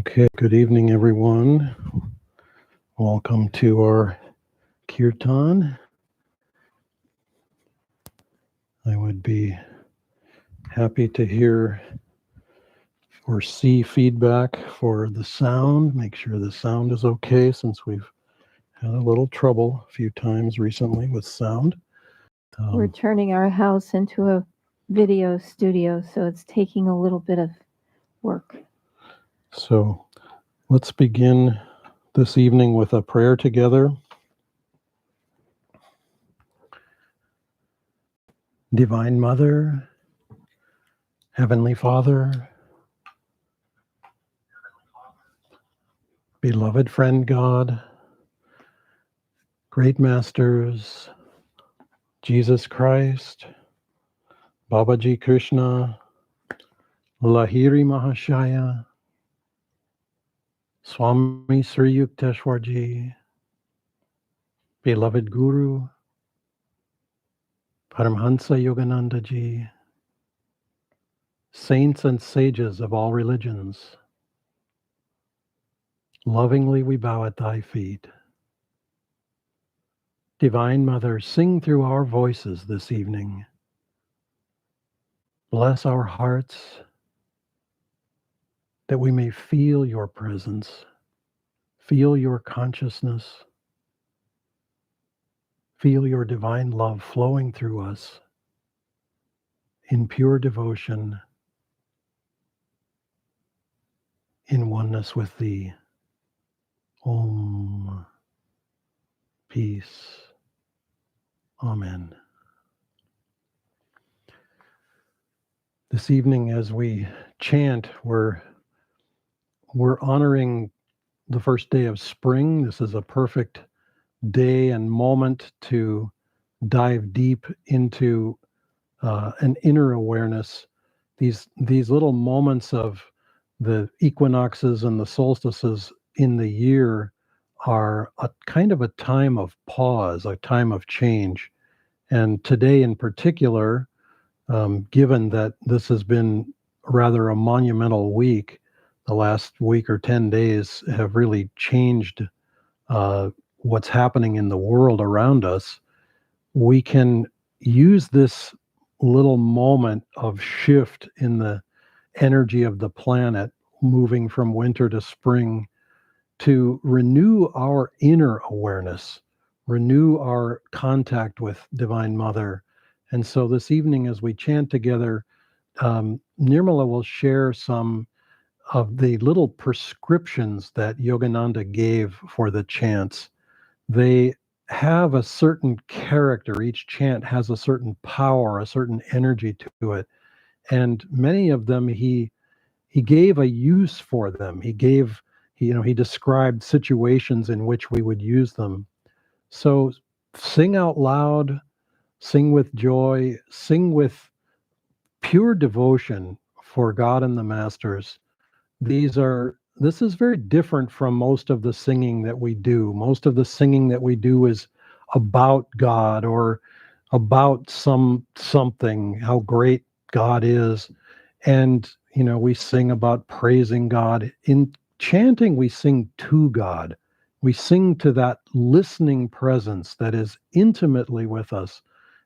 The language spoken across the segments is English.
Okay, good evening, everyone. Welcome to our Kirtan. I would be happy to hear or see feedback for the sound. Make sure the sound is okay since we've had a little trouble a few times recently with sound. We're turning our house into a video studio, so it's taking a little bit of work. So let's begin this evening with a prayer together. Divine Mother, Heavenly Father, beloved friend God, great masters, Jesus Christ, Babaji Krishna, Lahiri Mahashaya, Swami Sri Yukteswarji, beloved Guru, Paramhansa Yogananda Ji, saints and sages of all religions, lovingly we bow at thy feet. Divine Mother, sing through our voices this evening. Bless our hearts that we may feel your presence, feel your consciousness, feel your divine love flowing through us in pure devotion, in oneness with thee. Om. Peace. Amen. This evening, as we chant, we're honoring the first day of spring. This is a perfect day and moment to dive deep into an inner awareness. These little moments of the equinoxes and the solstices in the year are a kind of a time of pause, a time of change. And today in particular, given that this has been rather a monumental week, the last week or 10 days have really changed what's happening in the world around us, we can use this little moment of shift in the energy of the planet, moving from winter to spring, to renew our inner awareness, renew our contact with Divine Mother. And so this evening, as we chant together, Nirmala will share some of the little prescriptions that Yogananda gave for the chants. They have a certain character. Each chant has a certain power, a certain energy to it. And many of them he gave a use for them. He described situations in which we would use them. So sing out loud, sing with joy, sing with pure devotion for God and the masters. This is very different from most of the singing that we do. Most of the singing that we do is about God or about something, how great God is. And we sing about praising God. In chanting, we sing to God. We sing to that listening presence that is intimately with us.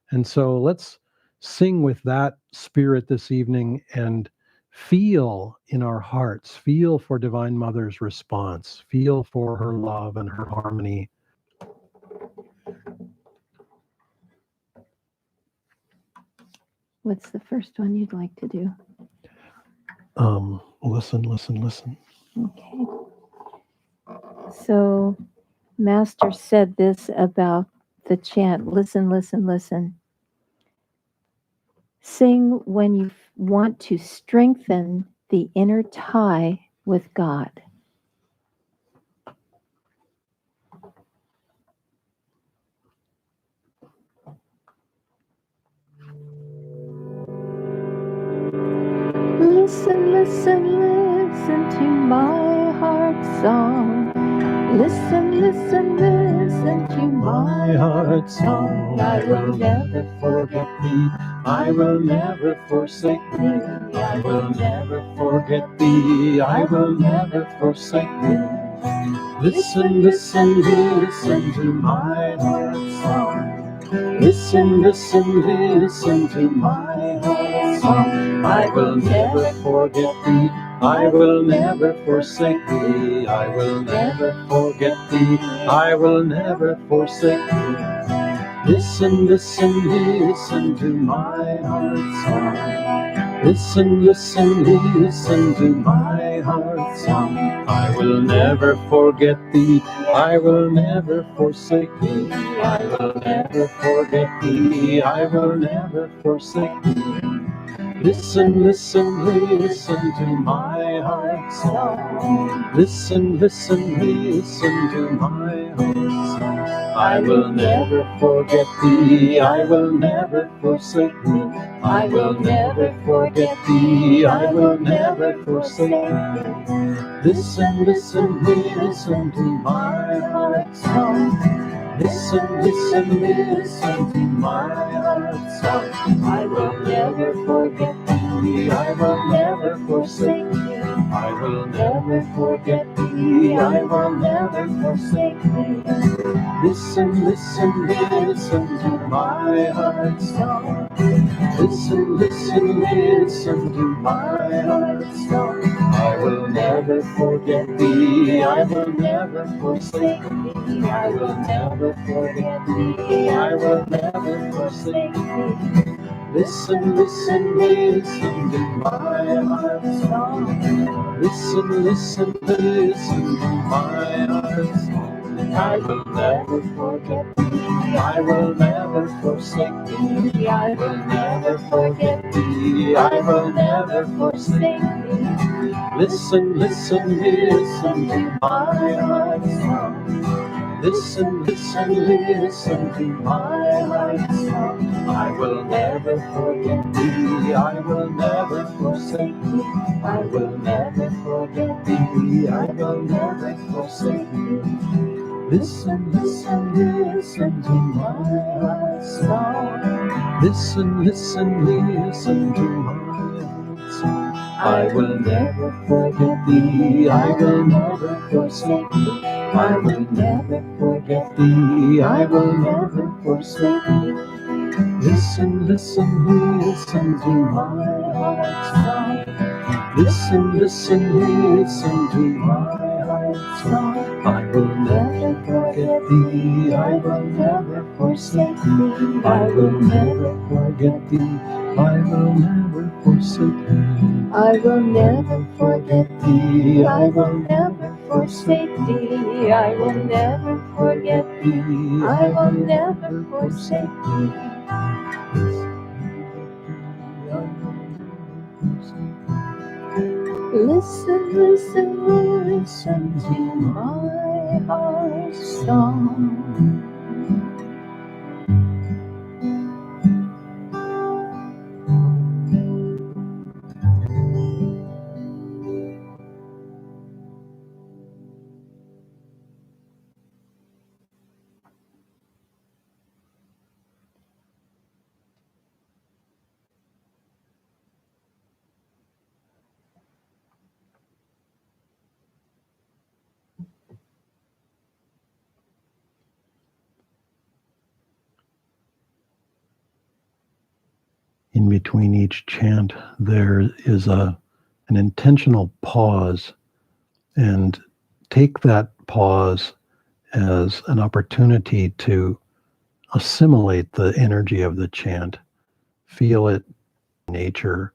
And so let's sing with that spirit this evening and feel in our hearts, feel for Divine Mother's response, feel for her love and her harmony. What's the first one you'd like to do? Listen, listen, listen. Okay. So, Master said this about the chant: listen, listen, listen. Sing when you want to strengthen the inner tie with God. Listen, listen, listen to my heart song. Listen, listen, listen to my heart song. I will never forget thee. I will never forsake thee. I will never forget thee. I will never forsake thee. Listen, listen, listen to my heart song. Listen, listen, listen to my heart song. I will never forget thee. I will never forsake thee. I will never forget thee. I will never forsake thee. Listen, listen, listen to my heart song. Listen, listen, listen to my heart song. I will never forget thee. I will never forsake thee. I will never forget thee. I will never forsake thee. Listen, listen, listen to my heart song. Listen, listen, listen to my heart song. I will never forget thee. I will never forsake thee. I will never forget thee. I will never forsake thee. Listen, listen, listen to my heart song. Listen, listen, listen to my heart song. I will never forget thee. I will never forsake thee. I will never forget thee. I will never forsake thee. Listen, listen, listen to my heart song. Listen, listen, listen to my heart song. I will never forget thee. I will never forsake thee. I will never forget thee. I will never forsake thee. Listen, listen, listen to my heart song. Listen, listen, listen to my heart song. I will never forget thee. I will never forsake thee. I will never forget thee. I will never forsake thee. Listen, listen, listen to my heart song. Listen, listen, listen to my heart song. I will never forget thee. I will never forsake thee. I will never forget thee. I will never forsake thee. Listen, listen, listen to my heart song. Listen, listen, listen to my heart song. I will never forget thee. I will never forsake thee. I will never forget thee. I will never forsake thee. Listen, listen, listen to my heart song. Listen, listen, listen to my heart song. I will never forget thee. I will never forsake thee. I will never forget thee. I will never forsake thee. I will never forget thee. I will never forsake thee. I will never forget thee. I will never forsake thee. Listen, listen, listen to my heart song. In between each chant, there is an intentional pause, and take that pause as an opportunity to assimilate the energy of the chant, feel it in nature.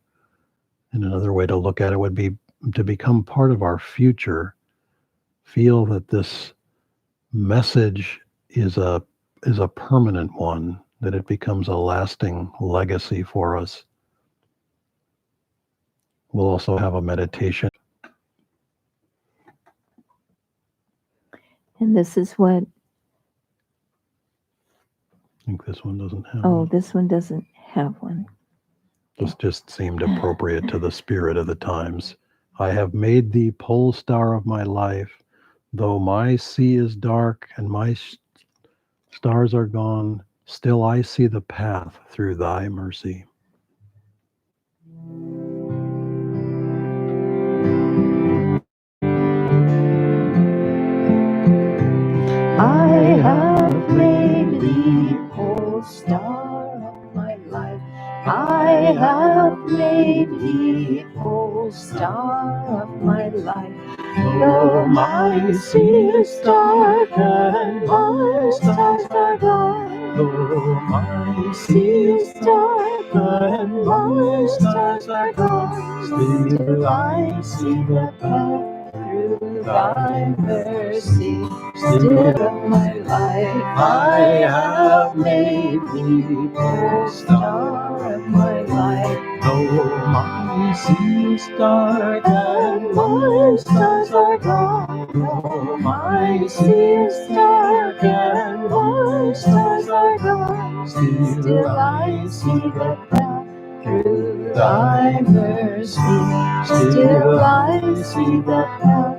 And another way to look at it would be to become part of our future. Feel that this message is a permanent one, that it becomes a lasting legacy for us. We'll also have a meditation. And this is what, I think this one doesn't have oh, one. this one doesn't have one. This just seemed appropriate to the spirit of the times. I have made thee pole star of my life, Though my sea is dark and my stars are gone, still I see the path through thy mercy. I have made thee pole star of my life. I have made thee pole star of my life. Though my sea is dark and my stars are gone, though my sea is dark and my stars are gone, still I see the path through thy mercy. Still of my life, I have made thee pole star of my life. Though my sea is dark and my stars are gone, though my sea is dark and my stars are gone, still I see the path through thy mercy. Still I see the path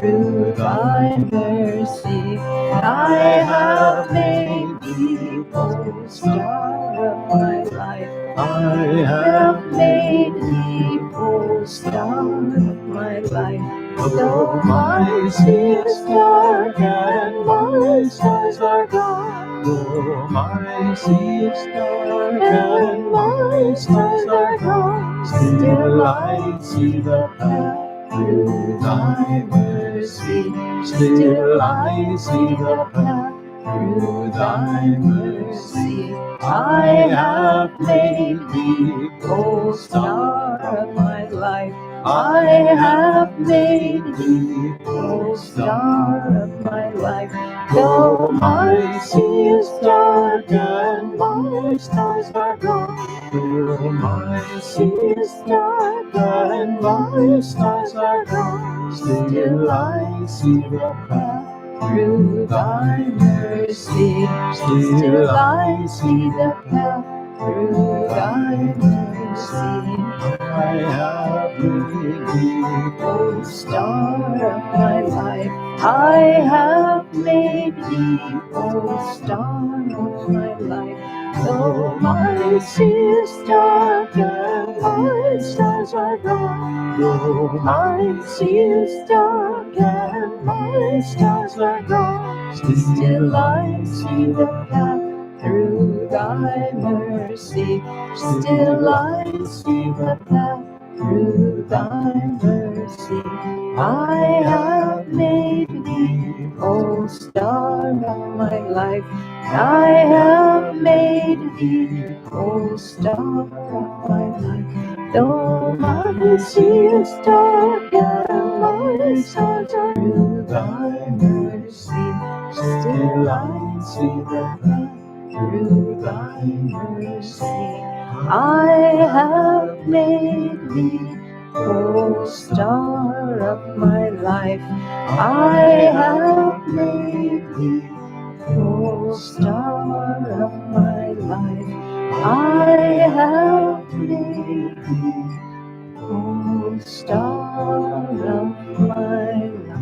through thy mercy. I have made thee pole star of my life. I have made thee pole star of my life. Though my sea is dark and my stars are gone, though my sea is dark and my stars are gone, still I see the path through thy mercy. Still I see the path through thy mercy. I have made thee pole star of my life. I have made thee pole star of my life. Though my sea is dark and my stars are gone, though my sea is dark and my stars are gone, still I see the path through thy mercy. Still I see the path through thy mercy. I have made thee pole star of my life. I have made thee pole star of my life. Though my sea is dark and my stars are gone, though my sea is dark and my stars are gone, still I see the path through thy mercy. Still I see the path through thy mercy. I have made thee pole star of my life. I have made thee pole star of my life. Though my sea is dark and my stars are through thy mercy, still I see the path through thy mercy. I have made thee pole star of my life. I have made thee pole star of my life. I have made thee pole star of my life.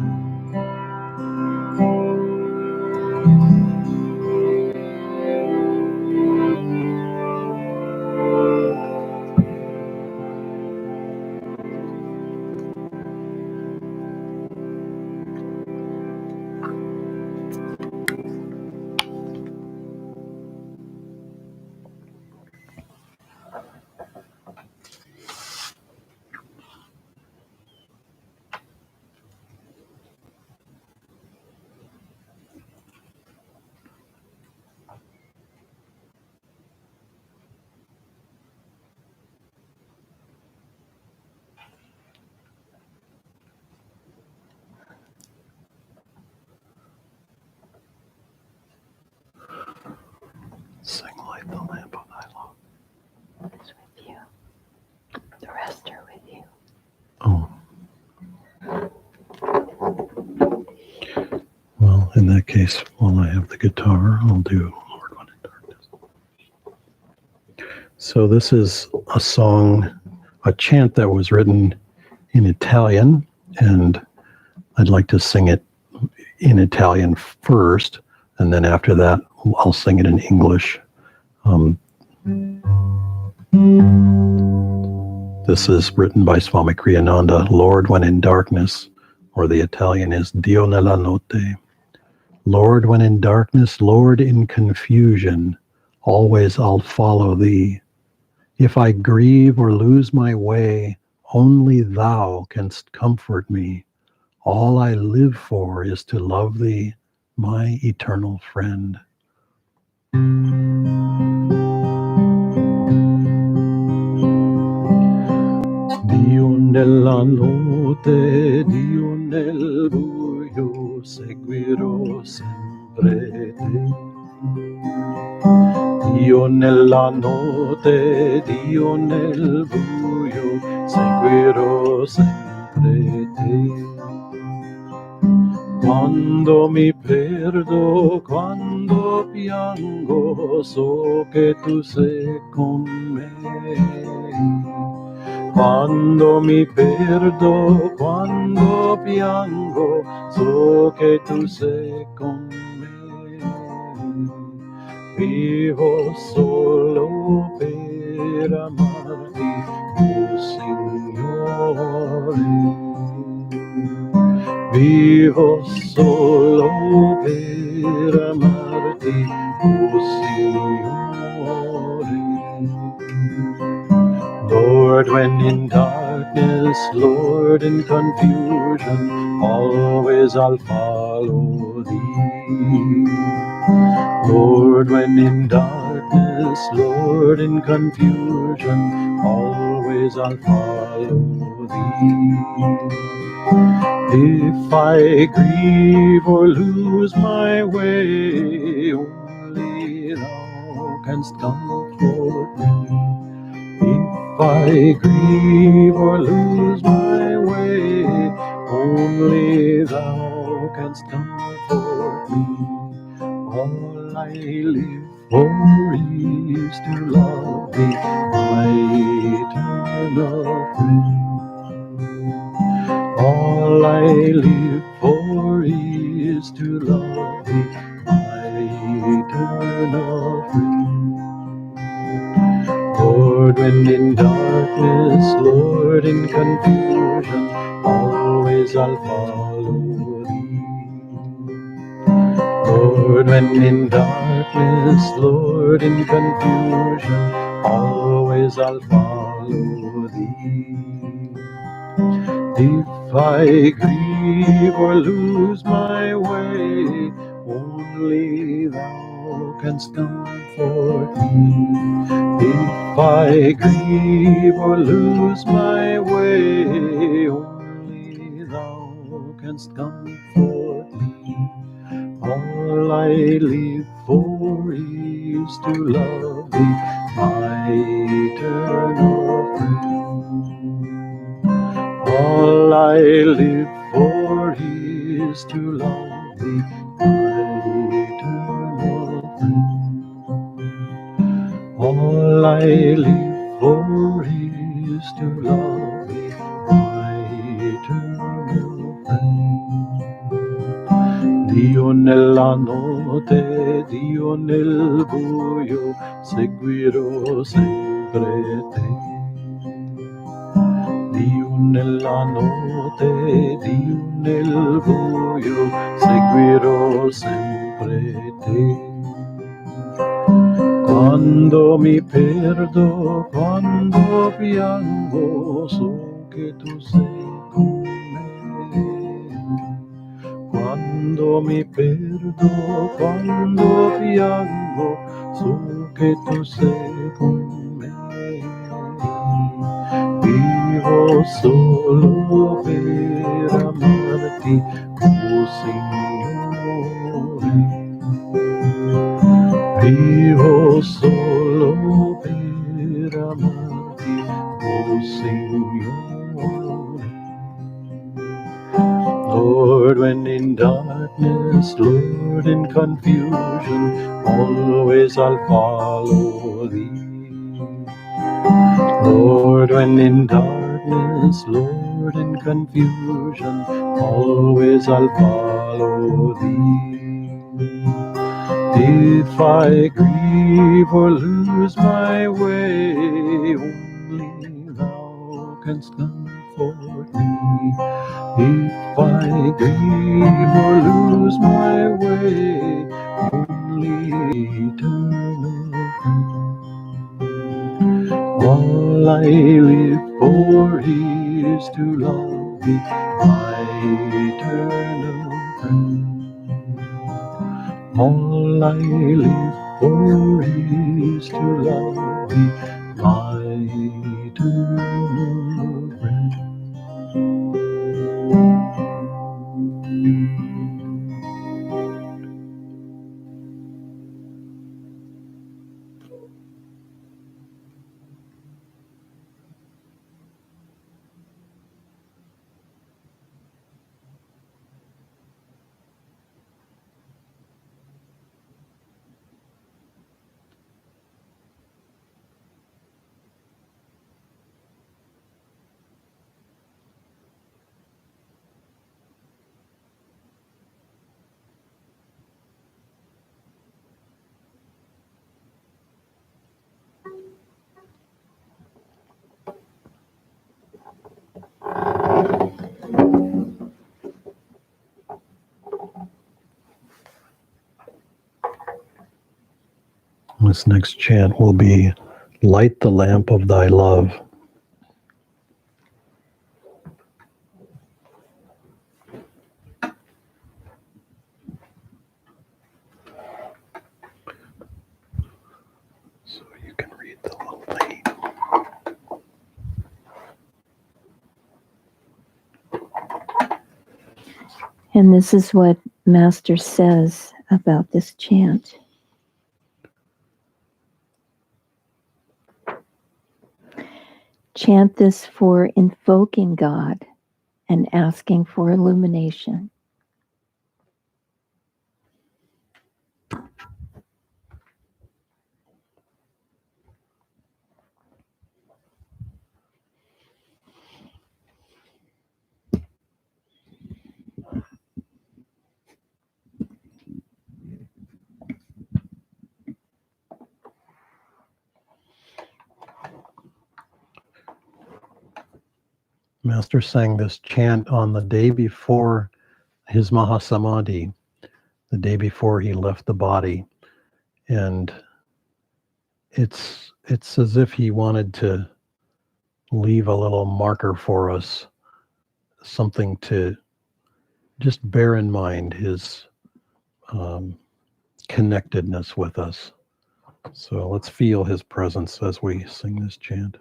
Sing light the lamp of thy love. It's with you. The rest are with you. Oh. Well, in that case, while I have the guitar, I'll do Lord One in Darkness. So this is a song, a chant that was written in Italian, and I'd like to sing it in Italian first, and then after that, I'll sing it in English. This is written by Swami Kriyananda, Lord when in darkness, or the Italian is Dio nella notte. Lord when in darkness, Lord in confusion, always I'll follow thee. If I grieve or lose my way, only thou canst comfort me. All I live for is to love thee, my eternal friend. Dio nella notte, Dio nel buio, seguirò sempre te. Dio nella notte, Dio nel buio, seguirò sempre te. Quando mi perdo, quando piango, so che tu sei con me. Quando mi perdo, quando piango, so che tu sei con me. Vivo solo per amarti, oh Signore. Vivo solo per amarti, oh Signore. Lord, when in darkness, Lord, in confusion, always I'll follow thee. Lord, when in darkness, Lord, in confusion, always I'll follow thee. If I grieve or lose my way, only thou canst comfort me. If I grieve or lose my way, only thou canst comfort me. All I live for is to love thee, my eternal friend. All I live for is to love thee, my eternal friend. Lord, when in darkness, Lord, in confusion, always I'll follow thee. Lord, when in darkness, Lord, in confusion, always I'll follow thee. If I grieve or lose my way, only thou canst comfort me. If I grieve or lose my way, only thou canst comfort me. All I live for is to love thee, my eternal friend. All I live for is to love thee, my eternal friend. All I live for is to love thee, my eternal friend. Dio nella notte, Dio nel buio, seguirò sempre te. Dio nella notte, Dio nel buio, seguirò sempre te. Quando mi perdo, quando piango, so che tu sei con me. Quando mi perdo, quando piango, so che tu sei con me. Vivo solo per amarti, oh Signore. Vivo solo per amarti, oh Signore. Lord, when in darkness, Lord, in confusion, always I'll follow thee. Lord, when in darkness, Lord, in confusion, always I'll follow follow thee. If I grieve or lose my way, only thou canst comfort me. If I grieve or lose my way, only eternal friend. All I live for is to love thee, my eternal friend. All I live for is to love thee, my eternal friend. This next chant will be Light the Lamp of Thy Love. So you can read the little thing. And this is what Master says about this chant. Chant this for invoking God and asking for illumination. Master sang this chant on the day before his Mahasamadhi, the day before he left the body. And it's as if he wanted to leave a little marker for us, something to just bear in mind, his connectedness with us. So let's feel his presence as we sing this chant.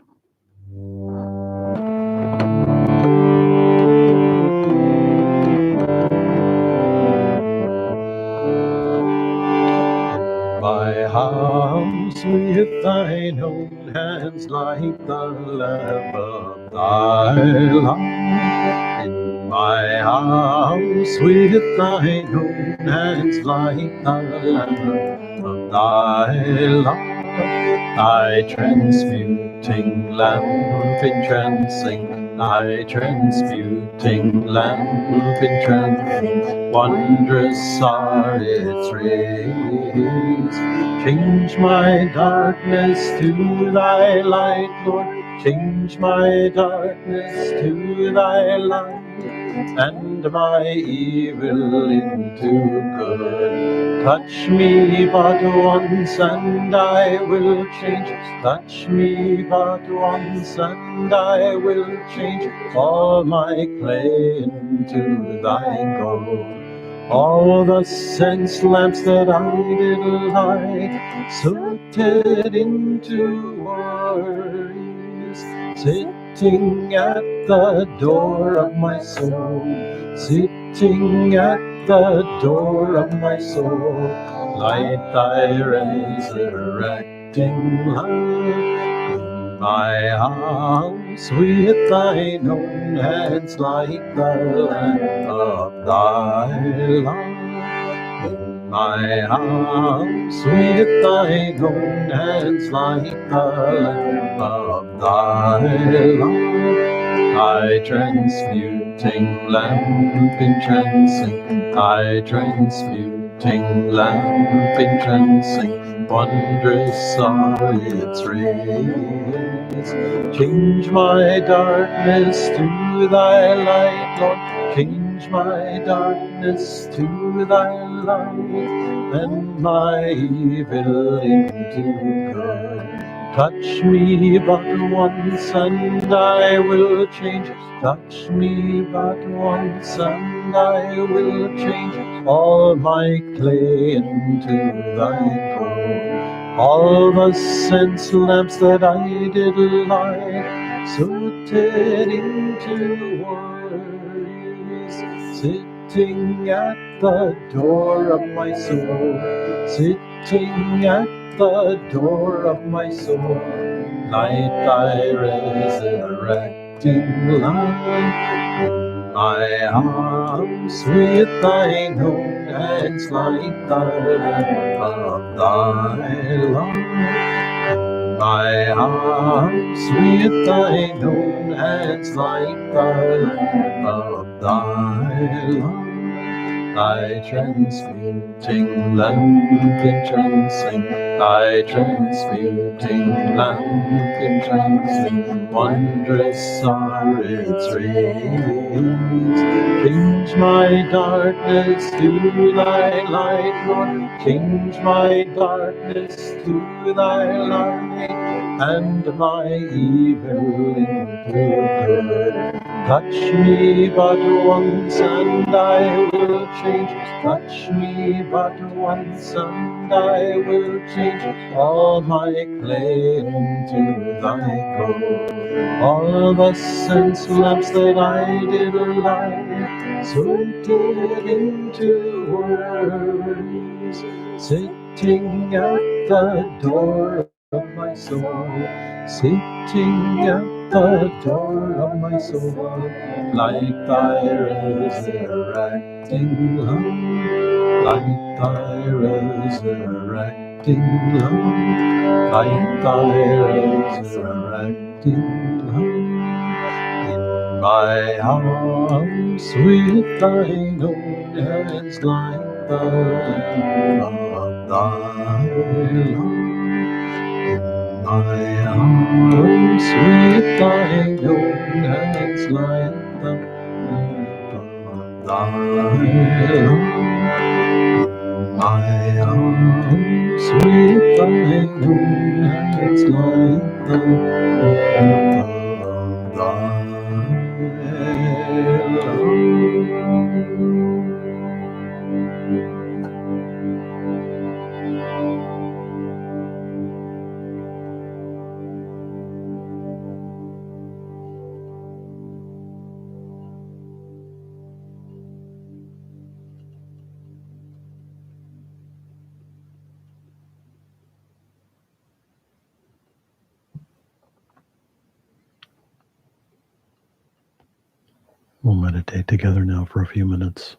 My house with thine own hands like the lamp of thy love. In my house with thine own hands like the lamp of thy love. Thy transmuting lamp entrancing, thy transmuting lamp entrancing, wondrous are its rays. Change my darkness to thy light, Lord, change my darkness to thy light, and my evil into good. Touch me but once and I will change. Touch me but once and I will change all my clay into thine gold. All the sense lamps that I did light, sooted into worries, sitting at the door of my soul, sitting at the door of my soul. Light thy resurrecting light in my house with thine own hands, like the lamp of thy love. In my house with thine own hands, like the lamp of thy love. I transmuting lamp entrancing, I transmuting lamp entrancing, wondrous are its rays. Change my darkness to thy light, Lord, change my darkness to thy light, and my evil into good. Touch me but once and I will change. Touch me but once and I will change all my clay into thy gold. All the sense lamps that I did light, suited into worries, sitting at the door of my soul, sitting at the door of my soul, light thy resurrecting light in my arms with thine own hands, light the lamp of thy love. In my arms with thine own hands, light the lamp of thy love. Thy transmuting lamp entrancing, thy transmuting lamp entrancing, wondrous are its rays. Change my darkness to thy light, Lord, change my darkness to thy light, and my evil into good. Touch me but once and I will change. Touch me but once and I will change all my clay into thy gold. All the sense lamps that I did light, sweated into worries, sitting at the door of my soul, sitting at the door of my soul, like thy resurrecting love, like thy resurrecting love, like thy resurrecting love. In my arms with thine own hands, like the lamp of thy love. My arms with thine own hands, like the lamp of thy love. My arms with thine own hands, like the lamp of thy love. We'll meditate together now for a few minutes.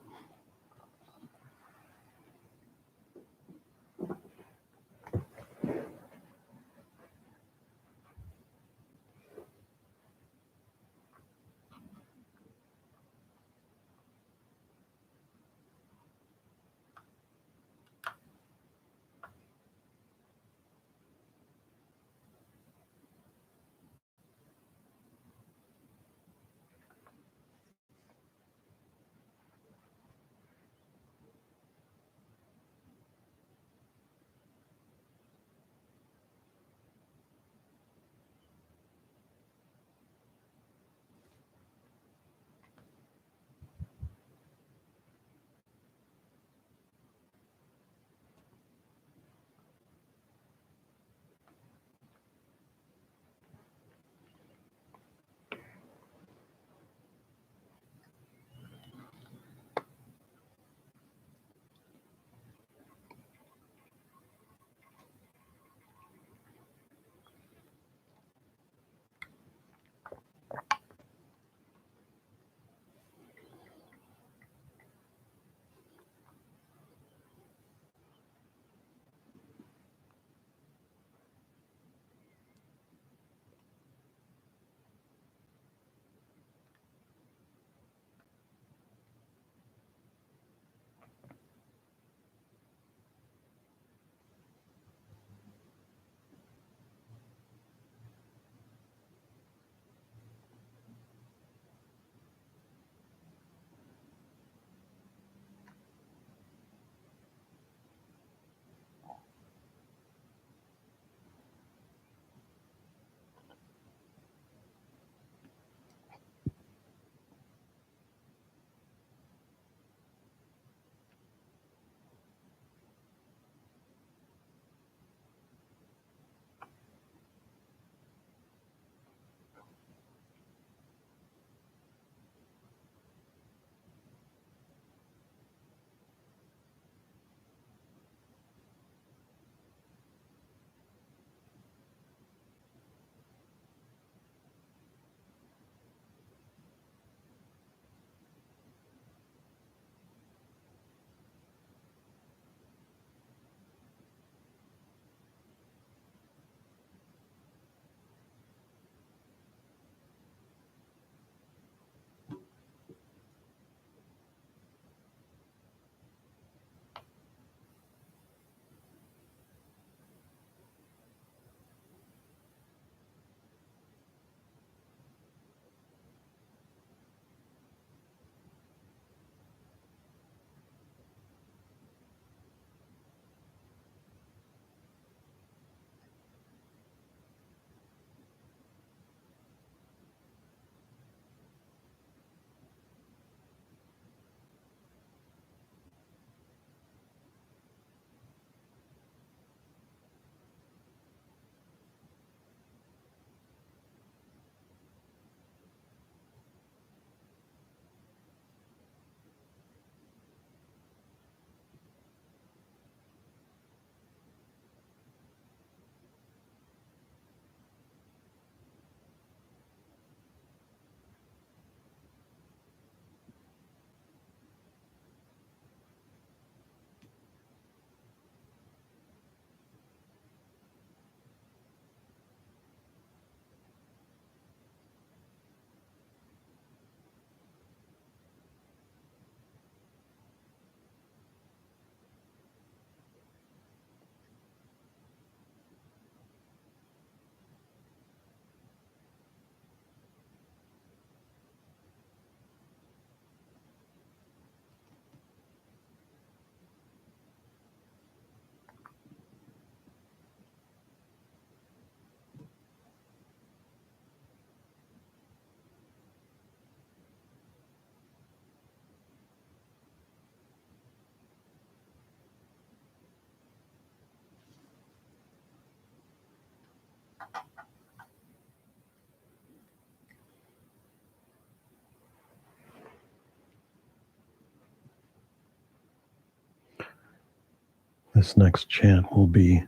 This next chant will be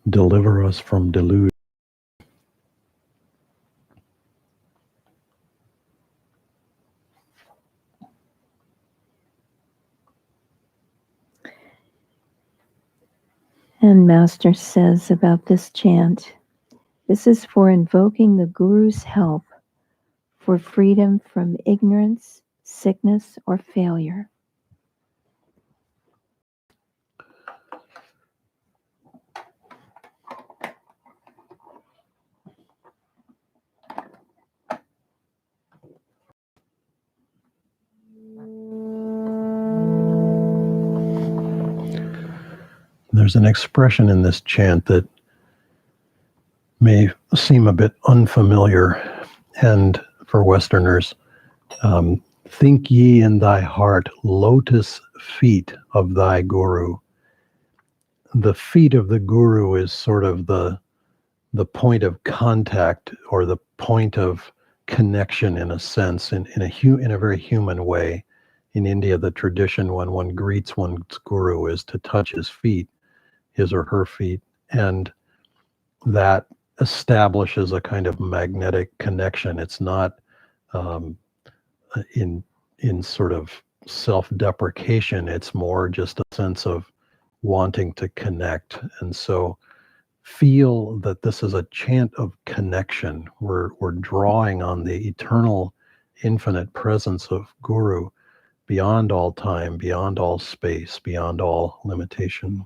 Deliver Us from Delusion. And Master says about this chant, this is for invoking the Guru's help for freedom from ignorance, sickness, or failure. There's an expression in this chant that may seem a bit unfamiliar, and for Westerners, think ye in thy heart, lotus feet of thy Guru. The feet of the Guru is sort of the point of contact, or the point of connection, in a sense, in a very human way. In India, the tradition when one greets one's Guru is to touch his feet, his or her feet, and that establishes a kind of magnetic connection. It's not um, in sort of self-deprecation. It's more just a sense of wanting to connect. And so feel that this is a chant of connection. We're drawing on the eternal, infinite presence of Guru beyond all time, beyond all space, beyond all limitation.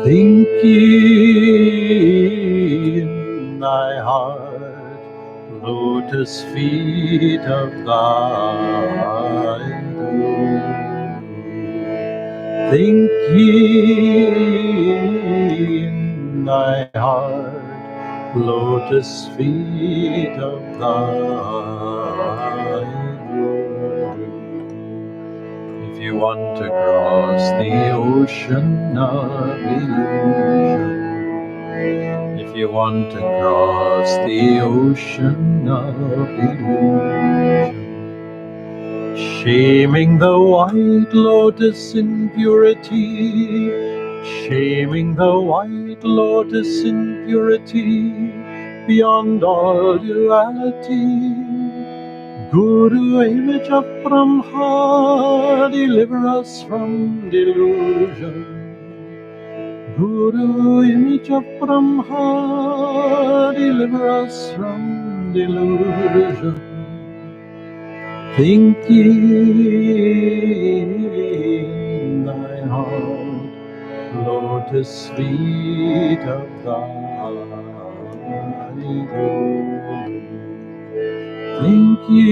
Think ye in thy heart, lotus feet of thy Guru. Think ye in thy heart, lotus feet of thy Guru. If you want to cross the ocean of illusion, if you want to cross the ocean of illusion, shaming the white lotus in purity, shaming the white lotus in purity, beyond all duality, Guru, image of Brahma, deliver us from delusion. Guru, image of Brahma, deliver us from delusion. Think ye in thy heart, lotus feet of thy Guru. Think ye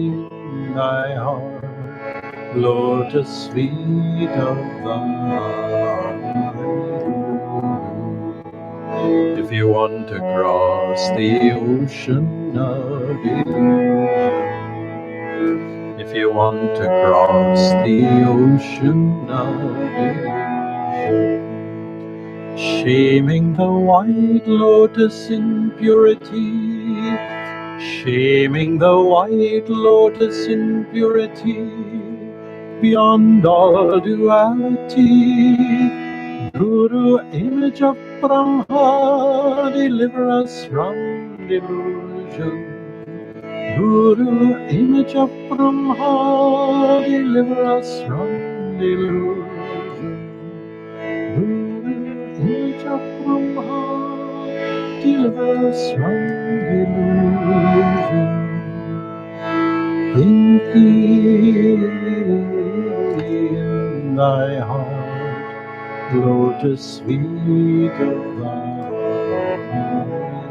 in thy heart, lotus feet of thy Guru. If you want to cross the ocean of illusion, if you want to cross the ocean of illusion, shaming the white lotus in purity, shaming the white lotus in purity, beyond all duality, Guru, image of Brahma, deliver us from delusion. Guru, image of Brahma, deliver us from delusion. Guru, image of Brahma, deliver us from delusion. Think ye in thy heart, lotus feet of thy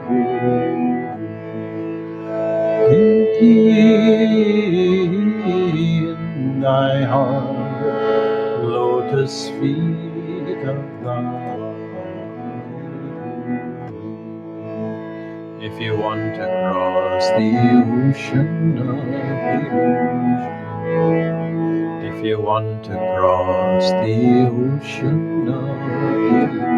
Guru. Think ye in thy heart, lotus feet of thy Guru. If you want to cross the ocean of illusion, if if you want to cross the ocean of illusion,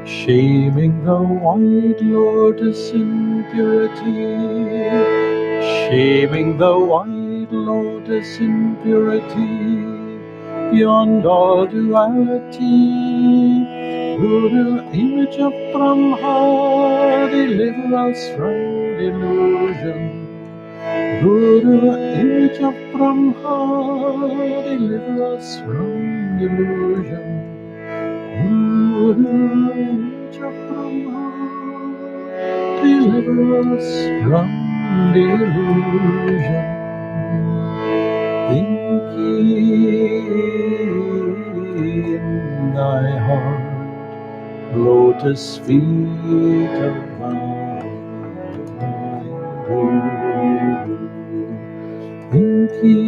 shaming the white lotus in purity, shaming the white lotus in purity, beyond all duality. Guru, image of Brahma, deliver us from delusion. Guru, image of Brahma, deliver us from delusion. Guru, image of Brahma, deliver us from delusion. Think ye in thy heart, lotus feet of my Guru. Think ye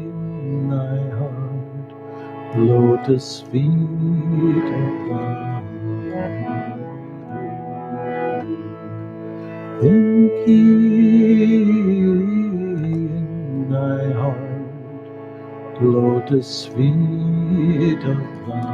in thy heart, lotus feet of my Guru. Think ye in thy heart, lotus feet of my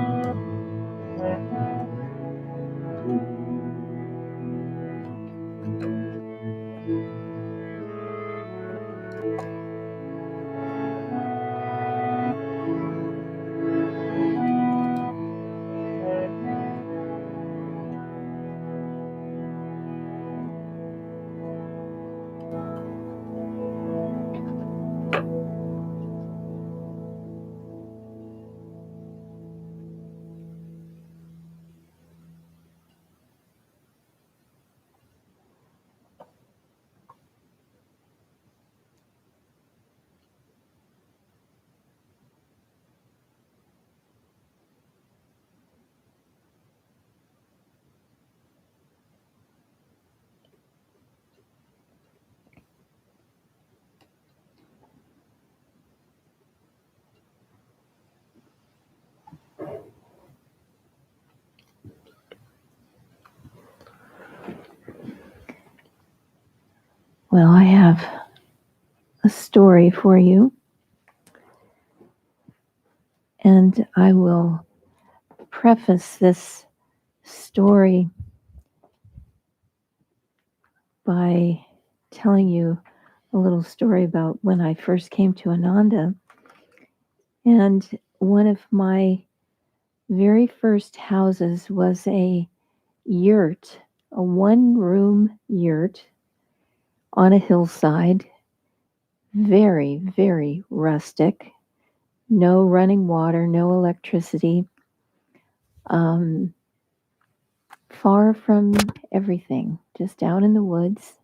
Well, I have a story for you, and I will preface this story by telling you a little story about when I first came to Ananda. And one of my very first houses was a yurt, a one-room yurt on a hillside, very, very rustic, no running water, no electricity, far from everything, just out in the woods.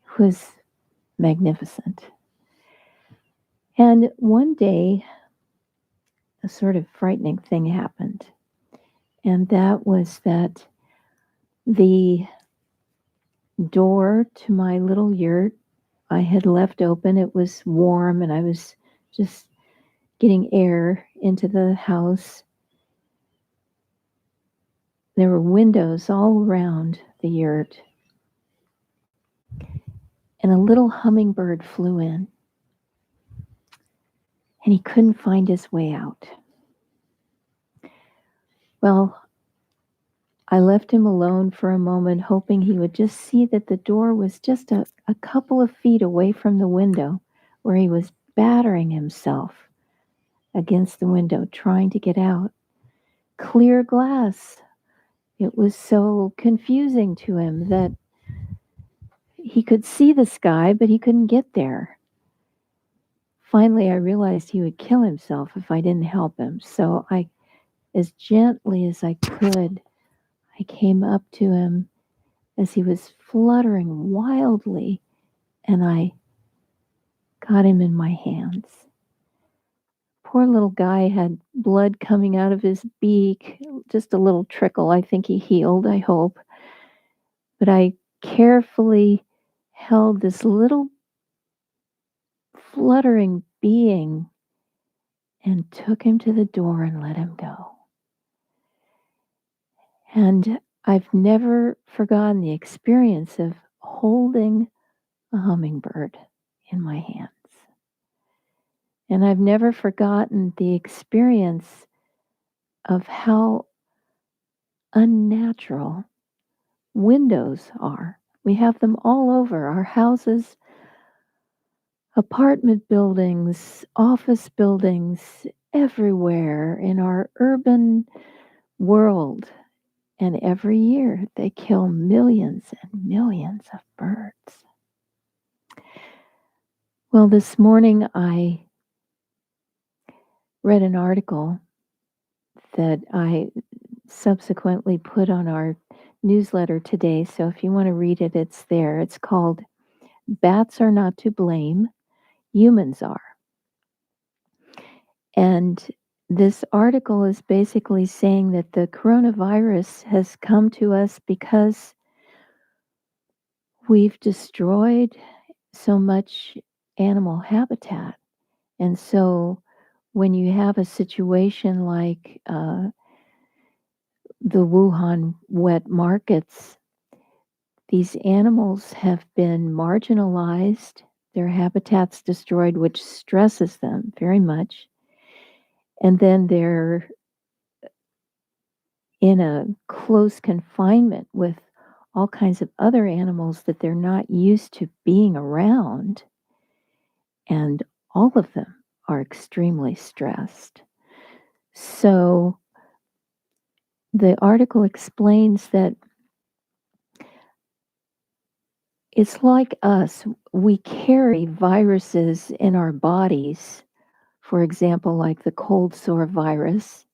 It was magnificent. And one day, a sort of frightening thing happened. And that was that the door to my little yurt I had left open. It was warm and I was just getting air into the house. There were windows all around the yurt. And a little hummingbird flew in. And he couldn't find his way out. Well, I left him alone for a moment, hoping he would just see that the door was just a couple of feet away from the window, where he was battering himself against the window, trying to get out. Clear glass. It was so confusing to him that he could see the sky, but he couldn't get there. Finally, I realized he would kill himself if I didn't help him. So I, as gently as I could, I came up to him as he was fluttering wildly, and I got him in my hands. Poor little guy had blood coming out of his beak, just a little trickle. I think he healed, I hope. But I carefully held this little fluttering being and took him to the door and let him go. And I've never forgotten the experience of holding a hummingbird in my hands. And I've never forgotten the experience of how unnatural windows are. We have them all over our houses, apartment buildings, office buildings, everywhere in our urban world. And every year they kill millions and millions of birds. Well, this morning I read an article that I subsequently put on our newsletter today. So if you want to read it, it's there. It's called Bats Are Not to Blame, Humans Are. And this article is basically saying that the coronavirus has come to us because we've destroyed so much animal habitat. And so when you have a situation like the Wuhan wet markets, these animals have been marginalized, their habitats destroyed, which stresses them very much. And then they're in a close confinement with all kinds of other animals that they're not used to being around. And all of them are extremely stressed. So the article explains that it's like us, we carry viruses in our bodies, for example, like the cold sore virus,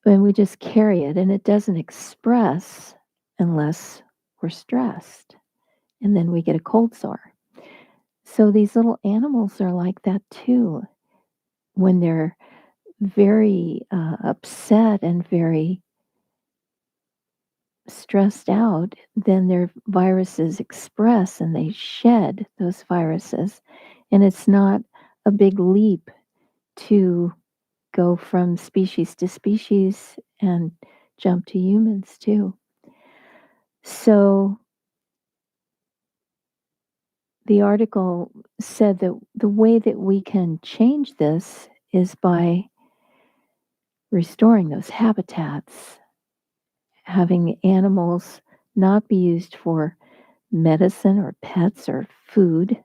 and we just carry it and it doesn't express unless we're stressed. And then we get a cold sore. So these little animals are like that too. When they're very upset and very stressed out, then their viruses express and they shed those viruses. And it's not a big leap to go from species to species and jump to humans too. So the article said that the way that we can change this is by restoring those habitats, having animals not be used for medicine or pets or food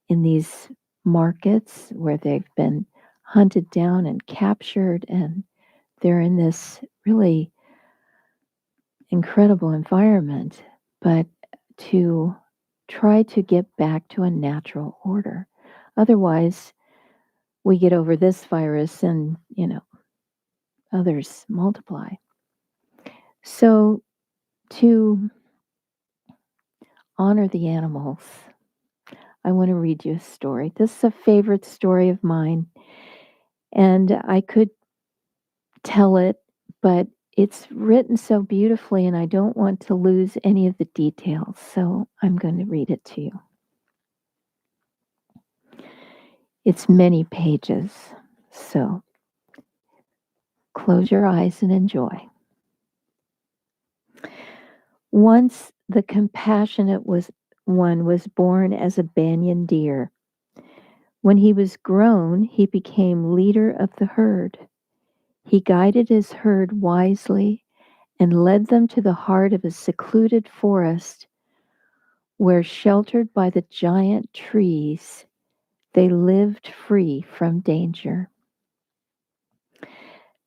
in these markets where they've been hunted down and captured, and they're in this really incredible environment, but to try to get back to a natural order. Otherwise, we get over this virus and, others multiply. So, to honor the animals, I want to read you a story. This is a favorite story of mine, and I could tell it, but it's written so beautifully, and I don't want to lose any of the details, so I'm going to read it to you. It's many pages, so close your eyes and enjoy. Once the compassionate one was born as a banyan deer. When he was grown, he became leader of the herd. He guided his herd wisely and led them to the heart of a secluded forest where, sheltered by the giant trees, they lived free from danger.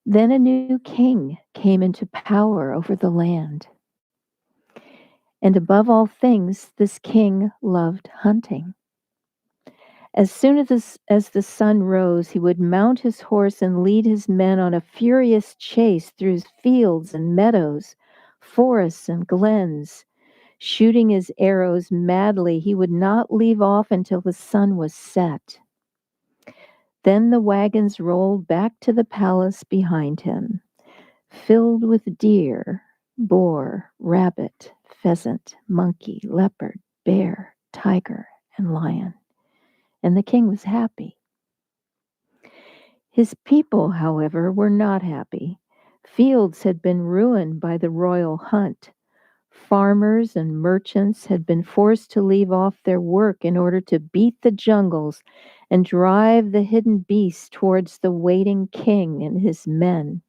Then a new king came into power over the land. And above all things, this king loved hunting. As soon as the sun rose, he would mount his horse and lead his men on a furious chase through fields and meadows, forests and glens. Shooting his arrows madly, he would not leave off until the sun was set. Then the wagons rolled back to the palace behind him, filled with deer, boar, rabbit, pheasant, monkey, leopard, bear, tiger, and lion. And the king was happy. His people, however, were not happy. Fields had been ruined by the royal hunt. Farmers and merchants had been forced to leave off their work in order to beat the jungles and drive the hidden beasts towards the waiting king and his men.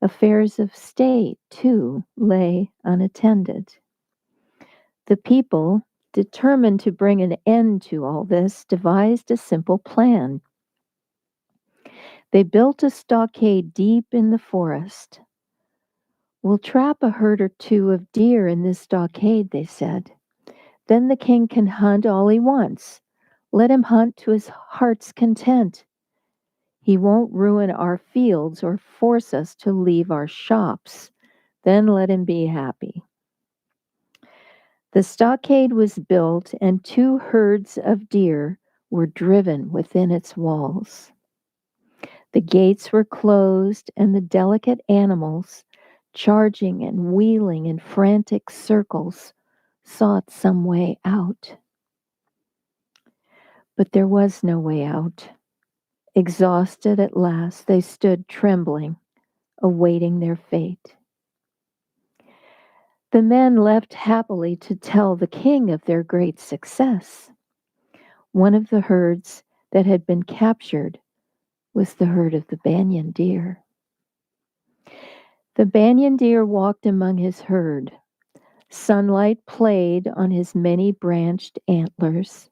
Affairs of state, too, lay unattended. The people, determined to bring an end to all this, devised a simple plan. They built a stockade deep in the forest. "We'll trap a herd or two of deer in this stockade," they said. "Then the king can hunt all he wants. Let him hunt to his heart's content. He won't ruin our fields or force us to leave our shops. Then let him be happy." The stockade was built, and 2 herds of deer were driven within its walls. The gates were closed, and the delicate animals, charging and wheeling in frantic circles, sought some way out. But there was no way out. Exhausted at last, they stood trembling, awaiting their fate. The men left happily to tell the king of their great success. One of the herds that had been captured was the herd of the banyan deer. The banyan deer walked among his herd. Sunlight played on his many branched antlers.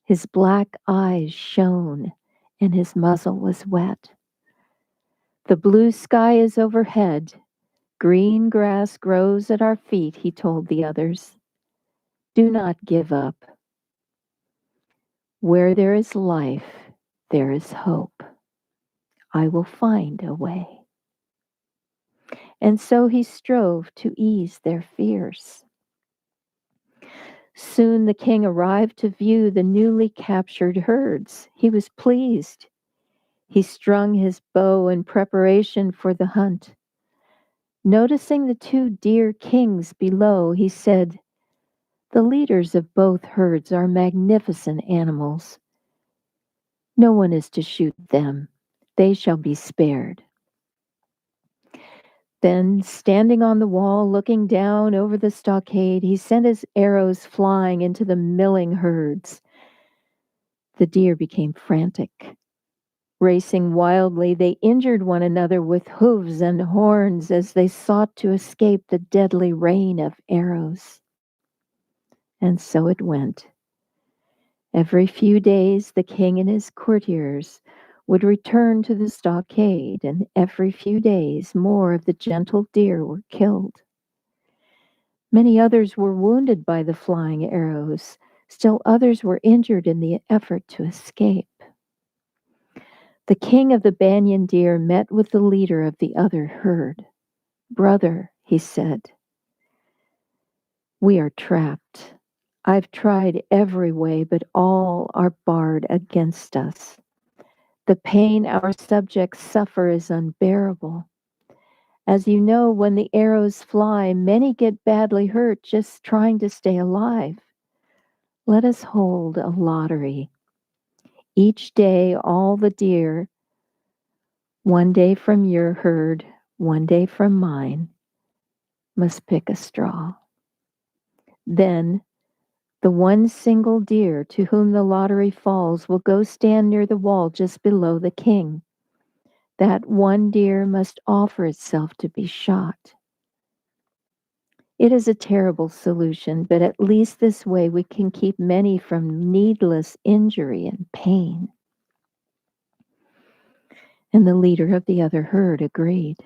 His black eyes shone, and his muzzle was wet. "The blue sky is overhead. Green grass grows at our feet," he told the others. "Do not give up. Where there is life, there is hope. I will find a way." And so he strove to ease their fears. Soon the king arrived to view the newly captured herds. He was pleased. He strung his bow in preparation for the hunt. Noticing the 2 deer kings below, he said, "The leaders of both herds are magnificent animals. No one is to shoot them. They shall be spared." Then, standing on the wall, looking down over the stockade, he sent his arrows flying into the milling herds. The deer became frantic. Racing wildly, they injured one another with hooves and horns as they sought to escape the deadly rain of arrows. And so it went. Every few days, the king and his courtiers would return to the stockade, and every few days more of the gentle deer were killed. Many others were wounded by the flying arrows. Still others were injured in the effort to escape. The king of the banyan deer met with the leader of the other herd. "Brother," he said, "we are trapped. I've tried every way, but all are barred against us. The pain our subjects suffer is unbearable. As you know, when the arrows fly, many get badly hurt just trying to stay alive. Let us hold a lottery. Each day, all the deer, one day from your herd, one day from mine, must pick a straw. Then the one single deer to whom the lottery falls will go stand near the wall just below the king. That one deer must offer itself to be shot. It is a terrible solution, but at least this way we can keep many from needless injury and pain." And the leader of the other herd agreed.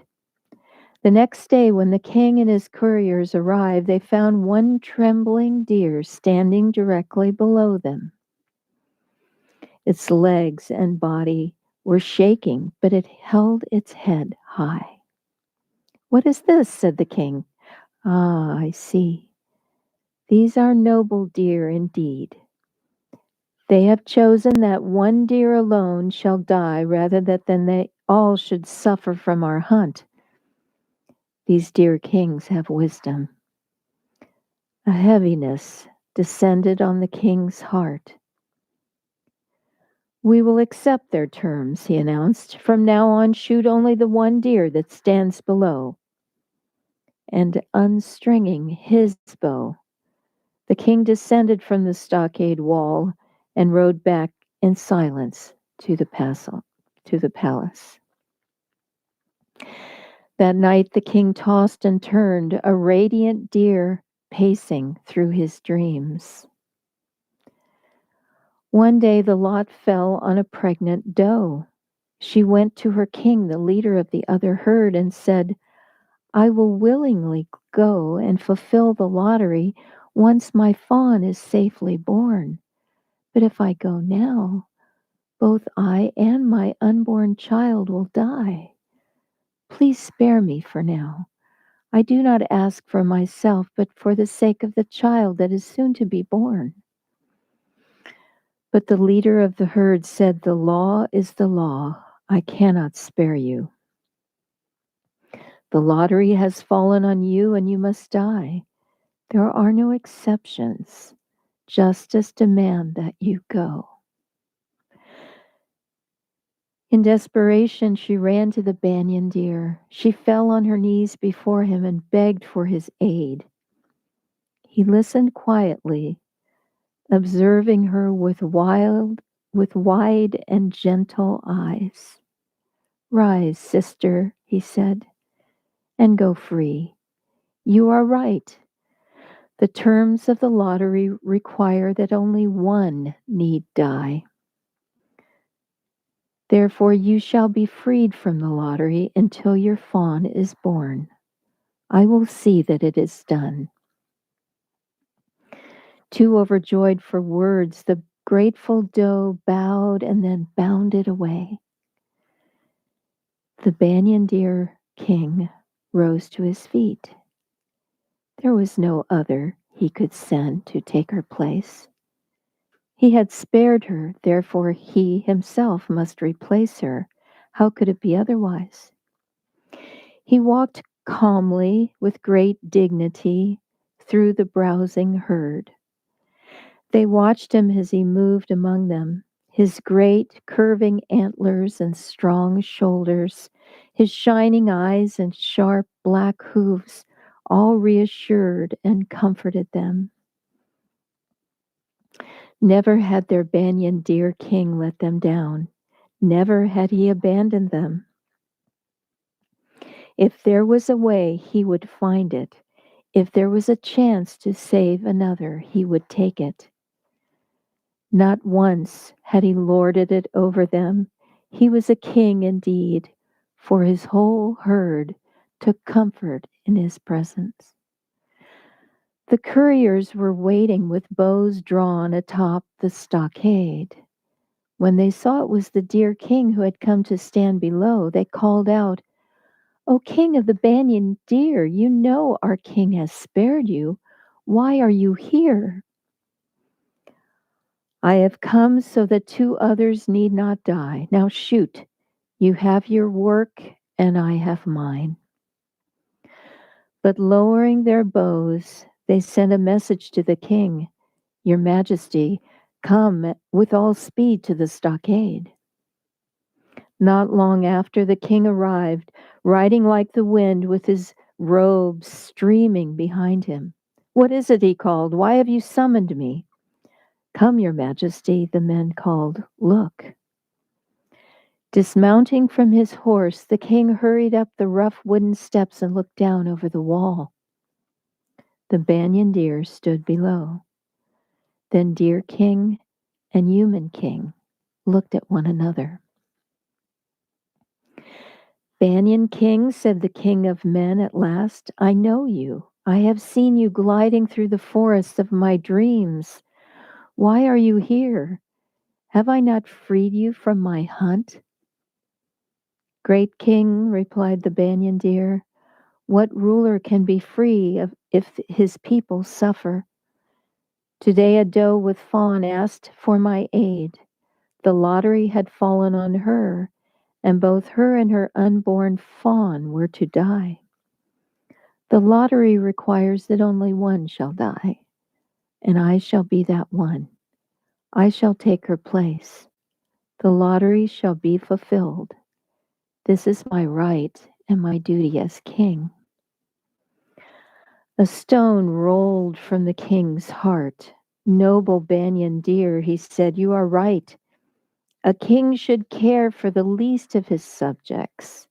The next day, when the king and his couriers arrived, they found one trembling deer standing directly below them. Its legs and body were shaking, but it held its head high. "What is this?" said the king. "Ah, I see. These are noble deer indeed. They have chosen that one deer alone shall die rather than they all should suffer from our hunt. These deer kings have wisdom." A heaviness descended on the king's heart. "We will accept their terms," he announced. "From now on, shoot only the one deer that stands below." and unstringing his bow. The king descended from the stockade wall and rode back in silence to the palace. That night the king tossed and turned, a radiant deer pacing through his dreams. One day the lot fell on a pregnant doe. She went to her king, the leader of the other herd, and said, I will willingly go and fulfill the lottery once my fawn is safely born. But if I go now, both I and my unborn child will die. Please spare me for now. I do not ask for myself, but for the sake of the child that is soon to be born. But the leader of the herd said, the law is the law. I cannot spare you. The lottery has fallen on you and you must die. There are no exceptions. Justice demands that you go. In desperation, she ran to the banyan deer. She fell on her knees before him and begged for his aid. He listened quietly, observing her with wide and gentle eyes. Rise, sister, he said, and go free. You are right. The terms of the lottery require that only one need die. Therefore, you shall be freed from the lottery until your fawn is born. I will see that it is done. Too overjoyed for words, the grateful doe bowed and then bounded away. The banyan deer king rose to his feet. There was no other he could send to take her place. He had spared her, therefore he himself must replace her. How could it be otherwise? He walked calmly, with great dignity, through the browsing herd. They watched him as he moved among them, his great curving antlers and strong shoulders, his shining eyes and sharp black hooves, all reassured and comforted them. Never had their banyan deer king let them down. Never had he abandoned them. If there was a way, he would find it. If there was a chance to save another, he would take it. Not once had he lorded it over them. He was a king indeed, for his whole herd took comfort in his presence. The couriers were waiting with bows drawn atop the stockade. When they saw it was the deer king who had come to stand below, they called out, O king of the banyan deer, you know our king has spared you. Why are you here? I have come so that two others need not die. Now shoot. You have your work, and I have mine. But lowering their bows, they sent a message to the king, Your Majesty, come with all speed to the stockade. Not long after, the king arrived, riding like the wind with his robes streaming behind him. What is it? He called. Why have you summoned me? Come, Your Majesty, the men called. Look. Dismounting from his horse, the king hurried up the rough wooden steps and looked down over the wall. The banyan deer stood below. Then Deer King and Human King looked at one another. Banyan King, said the king of men at last, I know you. I have seen you gliding through the forests of my dreams. Why are you here? Have I not freed you from my hunt? Great king, replied the banyan deer, what ruler can be free if his people suffer? Today a doe with fawn asked for my aid. The lottery had fallen on her, and both her and her unborn fawn were to die. The lottery requires that only one shall die, and I shall be that one. I shall take her place. The lottery shall be fulfilled. This is my right and my duty as king. A stone rolled from the king's heart. Noble Banyan deer, he said, you are right. A king should care for the least of his subjects.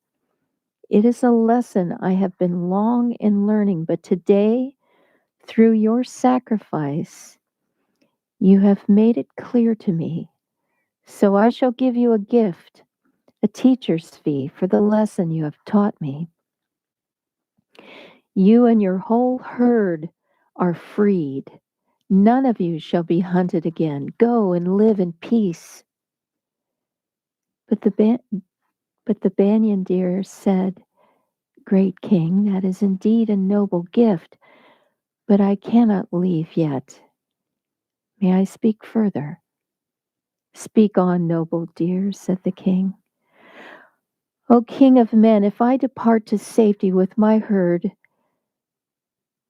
It is a lesson I have been long in learning, but today, through your sacrifice, you have made it clear to me. So I shall give you a gift, a teacher's fee for the lesson you have taught me. You and your whole herd are freed. None of you shall be hunted again. Go and live in peace. But the banyan deer said, Great king, that is indeed a noble gift, but I cannot leave yet. May I speak further? Speak on, noble deer, said the king. O king of men, if I depart to safety with my herd,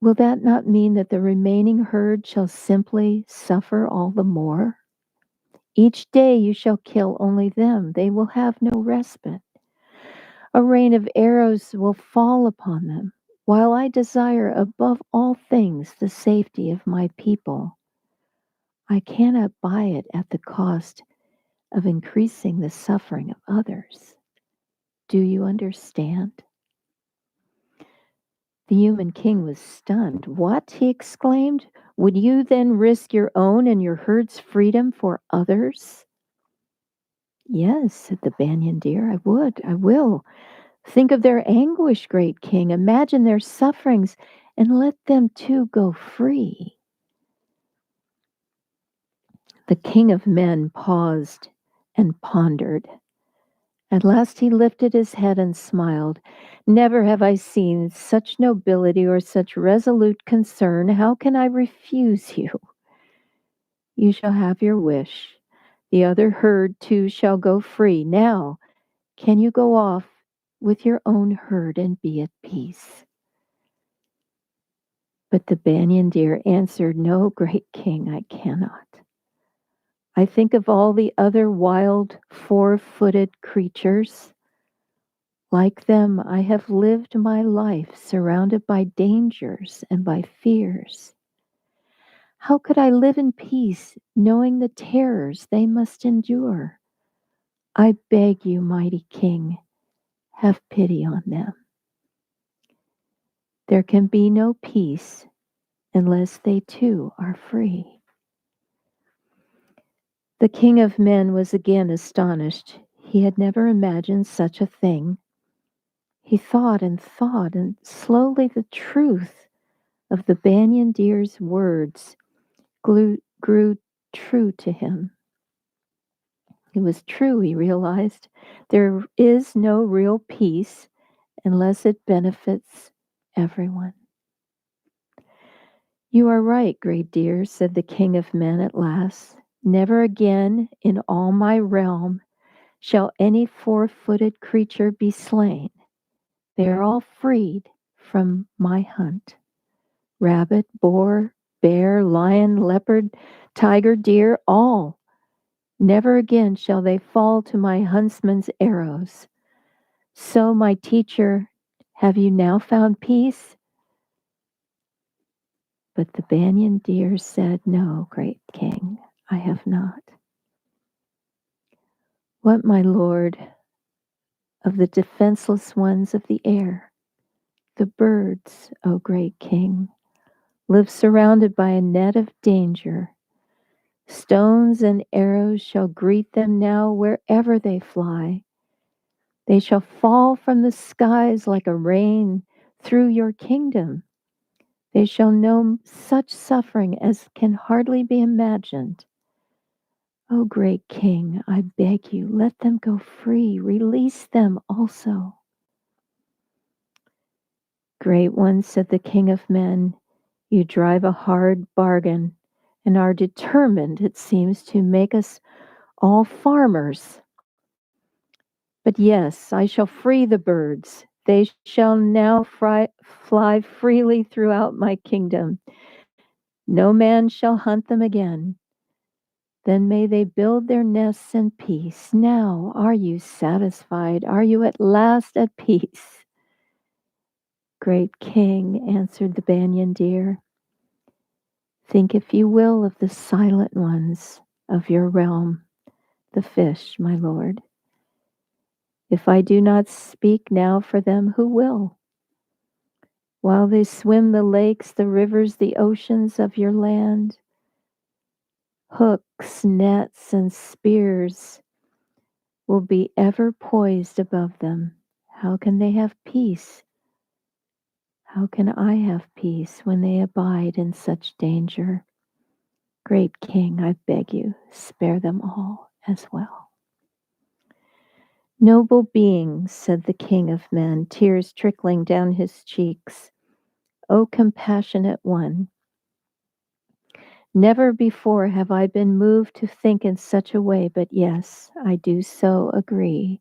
will that not mean that the remaining herd shall simply suffer all the more? Each day you shall kill only them. They will have no respite. A rain of arrows will fall upon them, while I desire above all things the safety of my people. I cannot buy it at the cost of increasing the suffering of others. Do you understand? The human king was stunned. What? He exclaimed. Would you then risk your own and your herd's freedom for others? Yes, said the banyan deer, I would, I will. Think of their anguish, great king. Imagine their sufferings and let them too go free. The king of men paused and pondered. At last he lifted his head and smiled. Never have I seen such nobility or such resolute concern. How can I refuse you? You shall have your wish. The other herd too shall go free. Now, can you go off with your own herd and be at peace? But the banyan deer answered, No, great king, I cannot. I think of all the other wild, four-footed creatures. Like them, I have lived my life surrounded by dangers and by fears. How could I live in peace knowing the terrors they must endure? I beg you, mighty king, have pity on them. There can be no peace unless they too are free. The king of men was again astonished. He had never imagined such a thing. He thought, and slowly the truth of the banyan deer's words grew true to him. It was true, he realized. There is no real peace unless it benefits everyone. You are right, great deer, said the king of men at last. Never again in all my realm shall any four-footed creature be slain. They are all freed from my hunt. Rabbit, boar, bear, lion, leopard, tiger, deer, all. Never again shall they fall to my huntsman's arrows. So, my teacher, have you now found peace? But the banyan deer said, No, great king, I have not. What, my lord, of the defenseless ones of the air? The birds, O great king, live surrounded by a net of danger. Stones and arrows shall greet them now wherever they fly. They shall fall from the skies like a rain through your kingdom. They shall know such suffering as can hardly be imagined. O great king, I beg you, let them go free. Release them also. Great one, said the king of men, you drive a hard bargain and are determined, it seems, to make us all farmers. But yes, I shall free the birds. They shall now fly freely throughout my kingdom. No man shall hunt them again. Then may they build their nests in peace. Now, are you satisfied? Are you at last at peace? Great King, answered the banyan deer, think if you will of the silent ones of your realm, the fish, my lord. If I do not speak now for them, who will? While they swim the lakes, the rivers, the oceans of your land, hooks, nets, and spears will be ever poised above them. How can they have peace? How can I have peace when they abide in such danger? Great King, I beg you, spare them all as well. Noble beings, said the King of men, tears trickling down his cheeks. O compassionate one, never before have I been moved to think in such a way, but yes, I do so agree.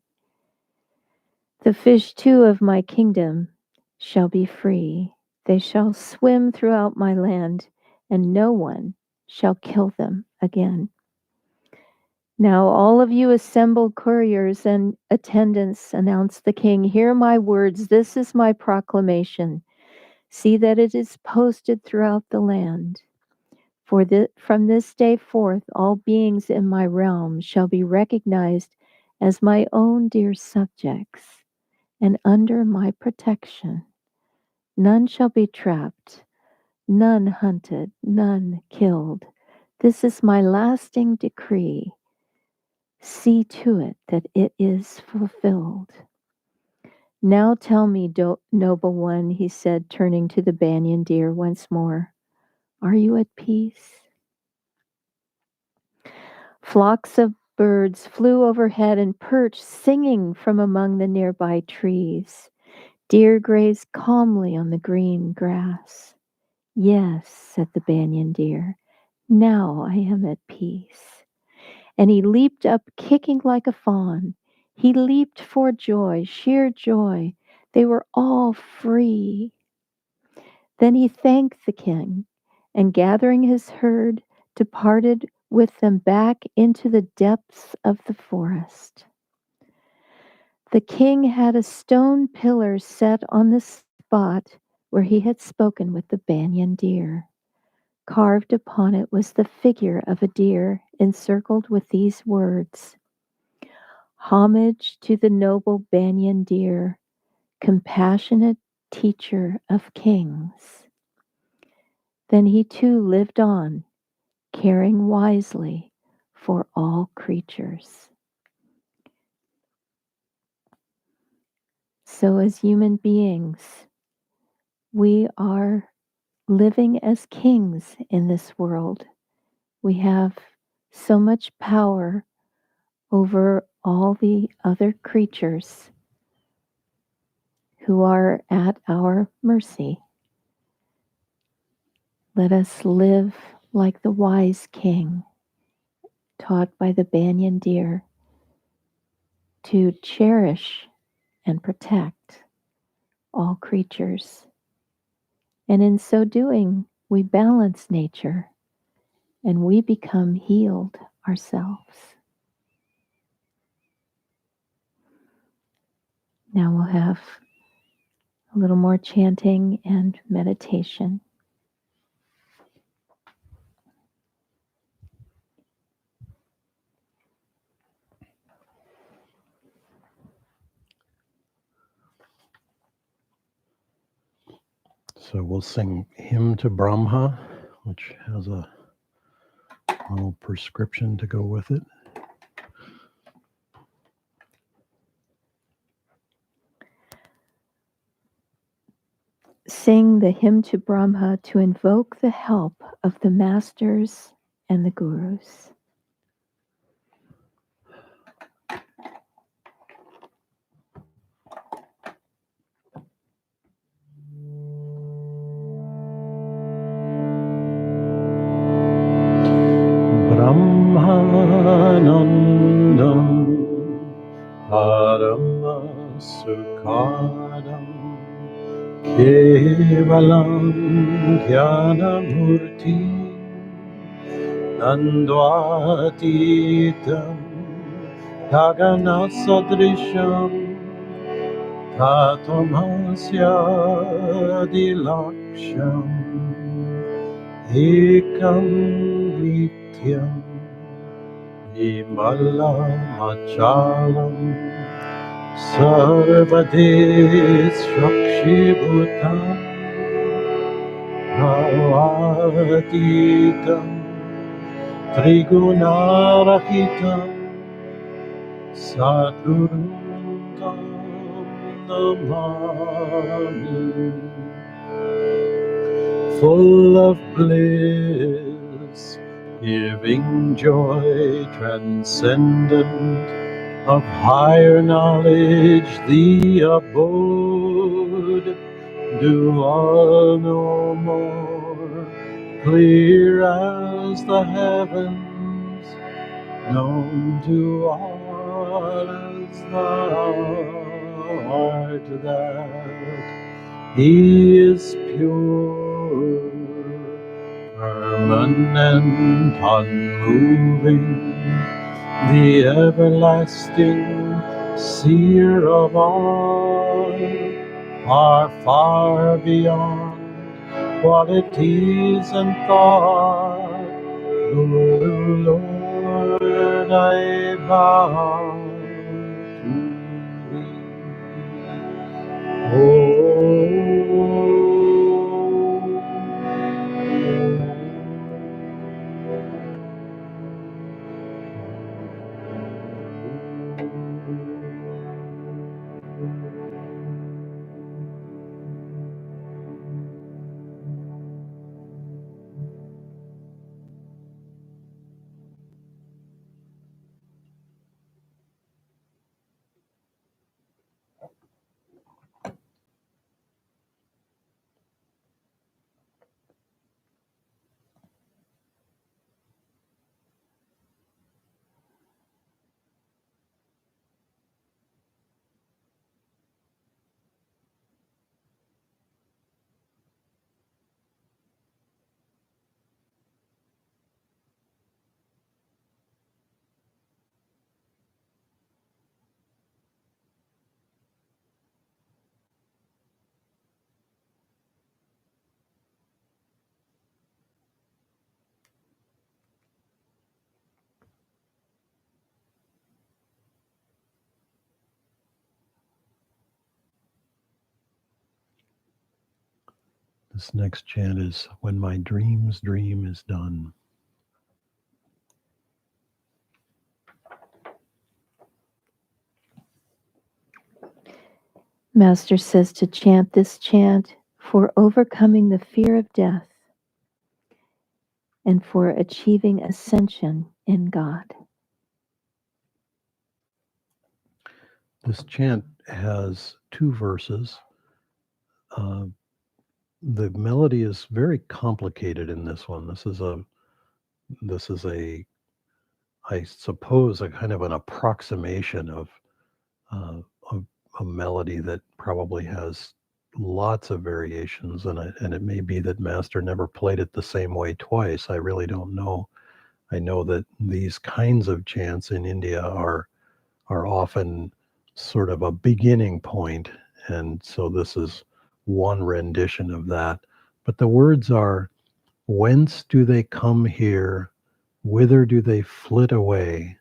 The fish too of my kingdom shall be free. They shall swim throughout my land, and no one shall kill them again. Now all of you assembled couriers and attendants, announced the king, hear my words, this is my proclamation. See that it is posted throughout the land. From this day forth, all beings in my realm shall be recognized as my own dear subjects and under my protection. None shall be trapped, none hunted, none killed. This is my lasting decree. See to it that it is fulfilled. Now tell me, noble one, he said, turning to the banyan deer once more, are you at peace? Flocks of birds flew overhead and perched, singing from among the nearby trees. Deer grazed calmly on the green grass. Yes, said the banyan deer, now I am at peace. And he leaped up, kicking like a fawn. He leaped for joy, sheer joy. They were all free. Then he thanked the king, and gathering his herd, departed with them back into the depths of the forest. The king had a stone pillar set on the spot where he had spoken with the banyan deer. Carved upon it was the figure of a deer encircled with these words, homage to the noble banyan deer, compassionate teacher of kings. Then he too lived on, caring wisely for all creatures. So, as human beings, we are living as kings in this world. We have so much power over all the other creatures who are at our mercy. Let us live like the wise king taught by the banyan deer to cherish and protect all creatures. And in so doing, we balance nature and we become healed ourselves. Now we'll have a little more chanting and meditation. So we'll sing Hymn to Brahma, which has a little prescription to go with it. Sing the hymn to Brahma to invoke the help of the masters and the gurus. Brahmanandam Paramasukadam Kevalam Dhyanamurti Nandvatitam Gagana Sadrisham Tatomasya dilaksham ekam nityam Vimalamachalam sarvades rakshibhutam bhavatitam trigunarahitam sadgurum tam namami. Full of bliss, giving joy transcendent, of higher knowledge the abode, do all no more, clear as the heavens, known to all as thou art that. He is pure, permanent, unmoving, the everlasting seer of all, far, far beyond qualities and thought. Guru Lord, I bow to thee. This next chant is When My Dream's Dream is Done. Master says to chant this chant for overcoming the fear of death and for achieving ascension in God. This chant has 2 verses. The melody is very complicated in this one. This is a I suppose a kind of an approximation of uh, a melody that probably has lots of variations, and it may be that Master never played it the same way twice. I really don't know. I know that these kinds of chants in India are often sort of a beginning point, and so this is one rendition of that. But the words are, "Whence do they come here? Whither do they flit away?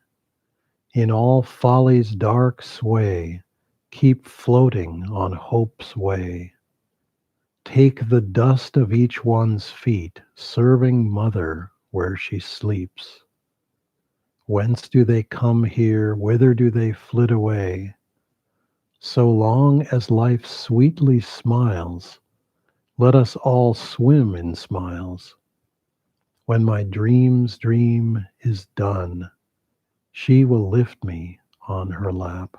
In all folly's dark sway, keep floating on hope's way. Take the dust of each one's feet, serving mother where she sleeps. Whence do they come here? Whither do they flit away? So long as life sweetly smiles, let us all swim in smiles. When my dream's dream is done, she will lift me on her lap."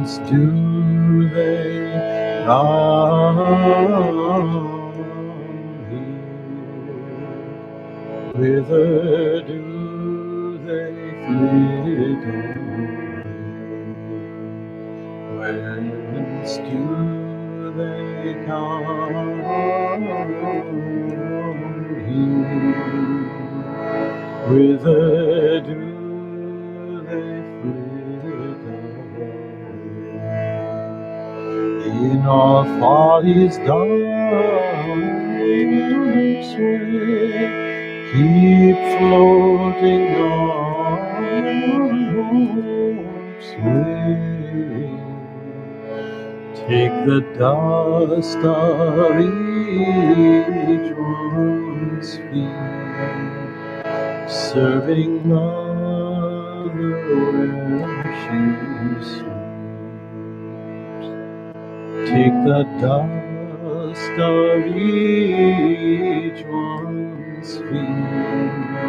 Whence do they come here? Whither do they flit away? Whence do they come here? Whither do they flit away? In our folly's dark sway, keep floating on hope's way. Take the dust of each one's feet, serving mother where she sleeps. Take the dust of each one's feet,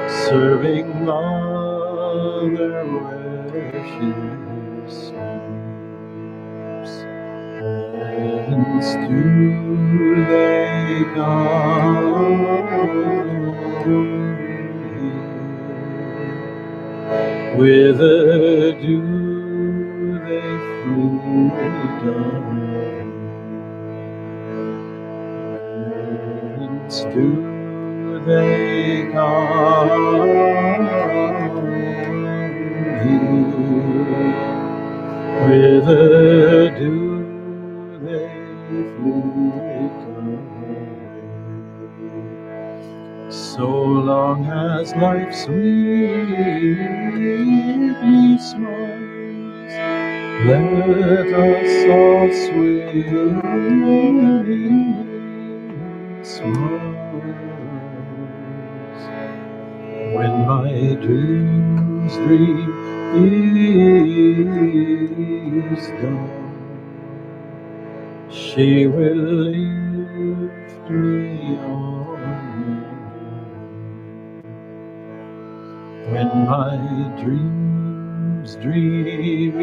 serving mother where she sleeps. Whence do they come? Whither do they flit away? Whence do they come here? Whither do they flit away? So long as life sweetly smiles, let us all sweetly smiles. When my dreams dream is done, she will lift me on. When my dreams dream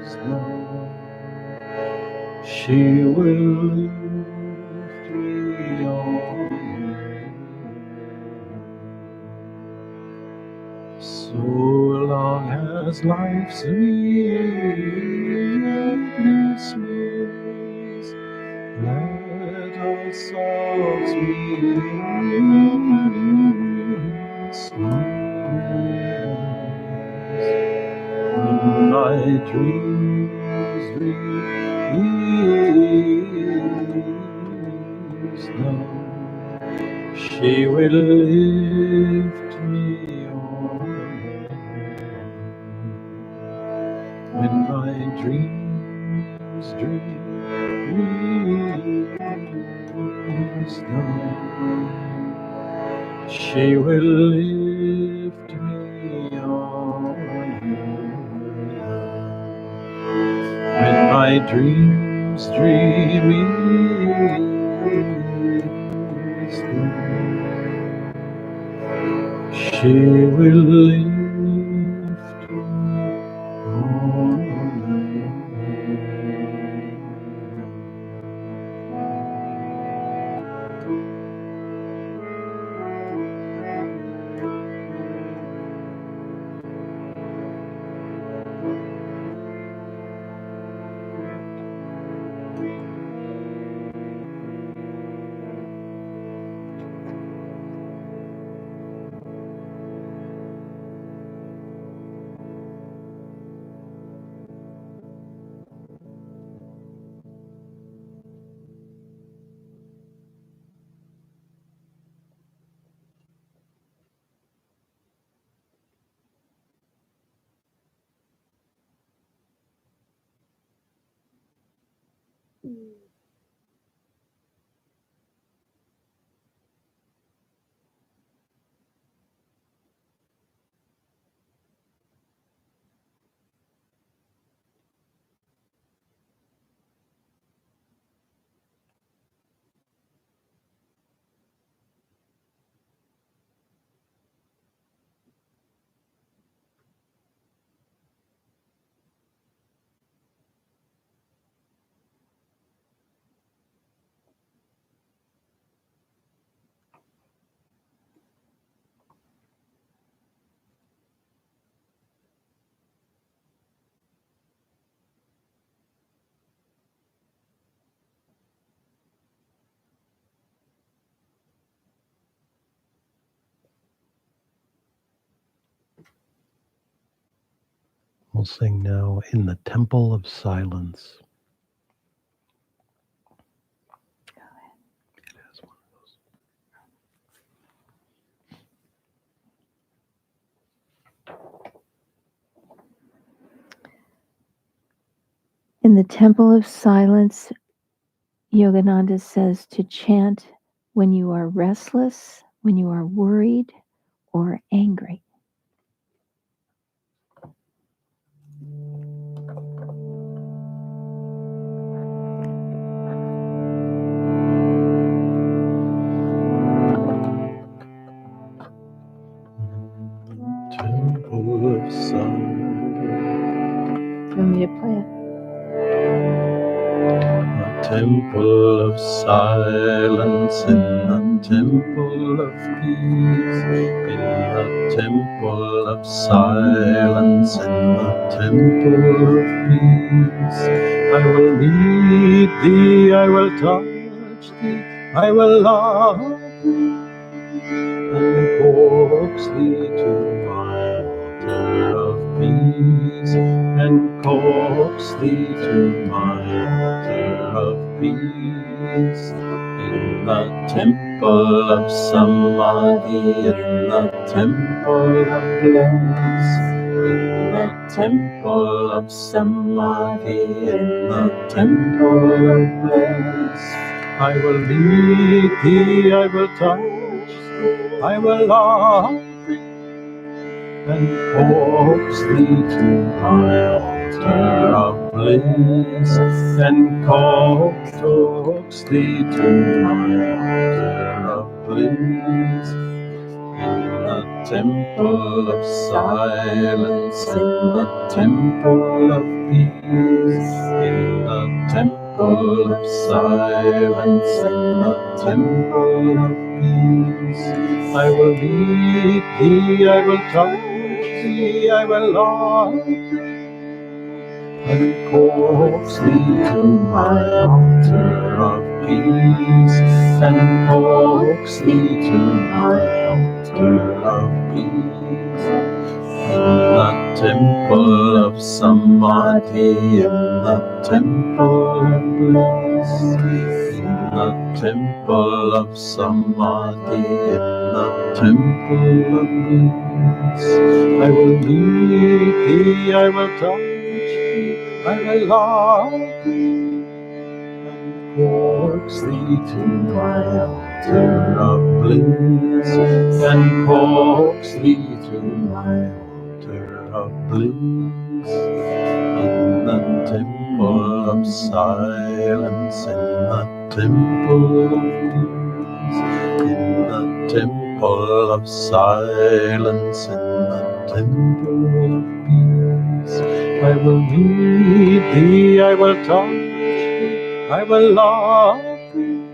is done, she will lift me on. So long as life's sweetly smiles, let us all sweetly smiles. When my dreams is done, she will lift me on. When my dreams is done, she will lift me on. When my dreams is done, she will lift me on. We'll sing now in the Temple of Silence. In the Temple of Silence, Yogananda says to chant when you are restless, when you are worried, or angry. Temple of silence. You want me to play it? A temple of silence in the temple of peace. In the temple of silence, in the temple of peace. I will lead thee, I will touch thee, I will love thee, and coax thee to my altar of peace, and coax thee to my altar of peace. In the temple of samadhi, in the temple of bliss, in the temple of samadhi, in the temple of bliss. I will lead thee, I will touch thee, I will love thee, and coax thee to my altar of bliss, and coax thee to my altar of bliss. In the temple of silence, in the temple of peace, in the temple of silence, in the temple of peace. I will lead thee, I will touch thee, I will love thee, and coax thee to my altar of peace, and coax thee to my altar of peace. In the temple of samadhi, in the temple of bliss, in the temple of samadhi, in the temple of bliss. I will lead thee, I will touch thee, I will love thee, and coax thee to my altar of bliss, and coax thee to my altar of bliss. In the temple of silence, in the temple of peace, in the temple of silence, in the temple of peace. I will lead thee, I will touch thee, I will love thee,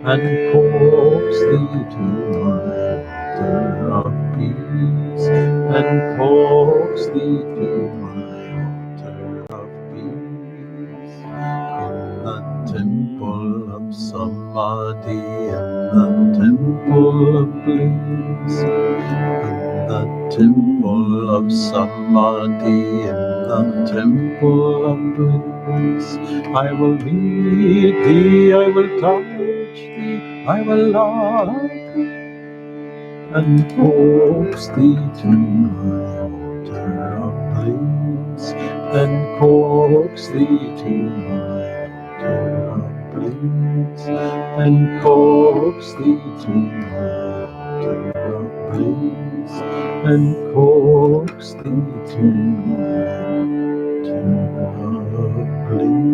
and coax thee to my altar of peace, and coax thee to my altar of peace. In the temple of samadhi, in the temple of bliss, in the temple of samadhi, in the temple of bliss. I will lead thee, I will touch thee, I will love thee, and coax thee to my altar of bliss, and coax thee to my altar of bliss, and coax thee to my altar of bliss, and coax thee to my altar of bliss.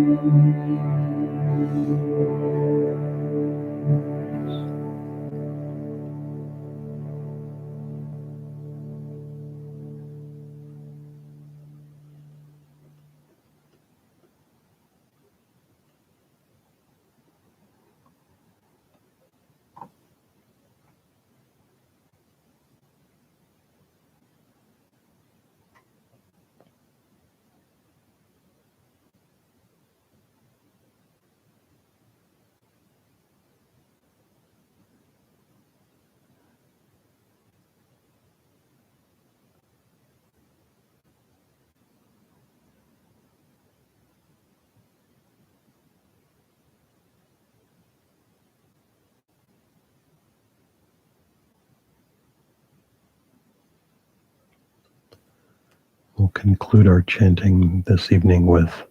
conclude our chanting this evening with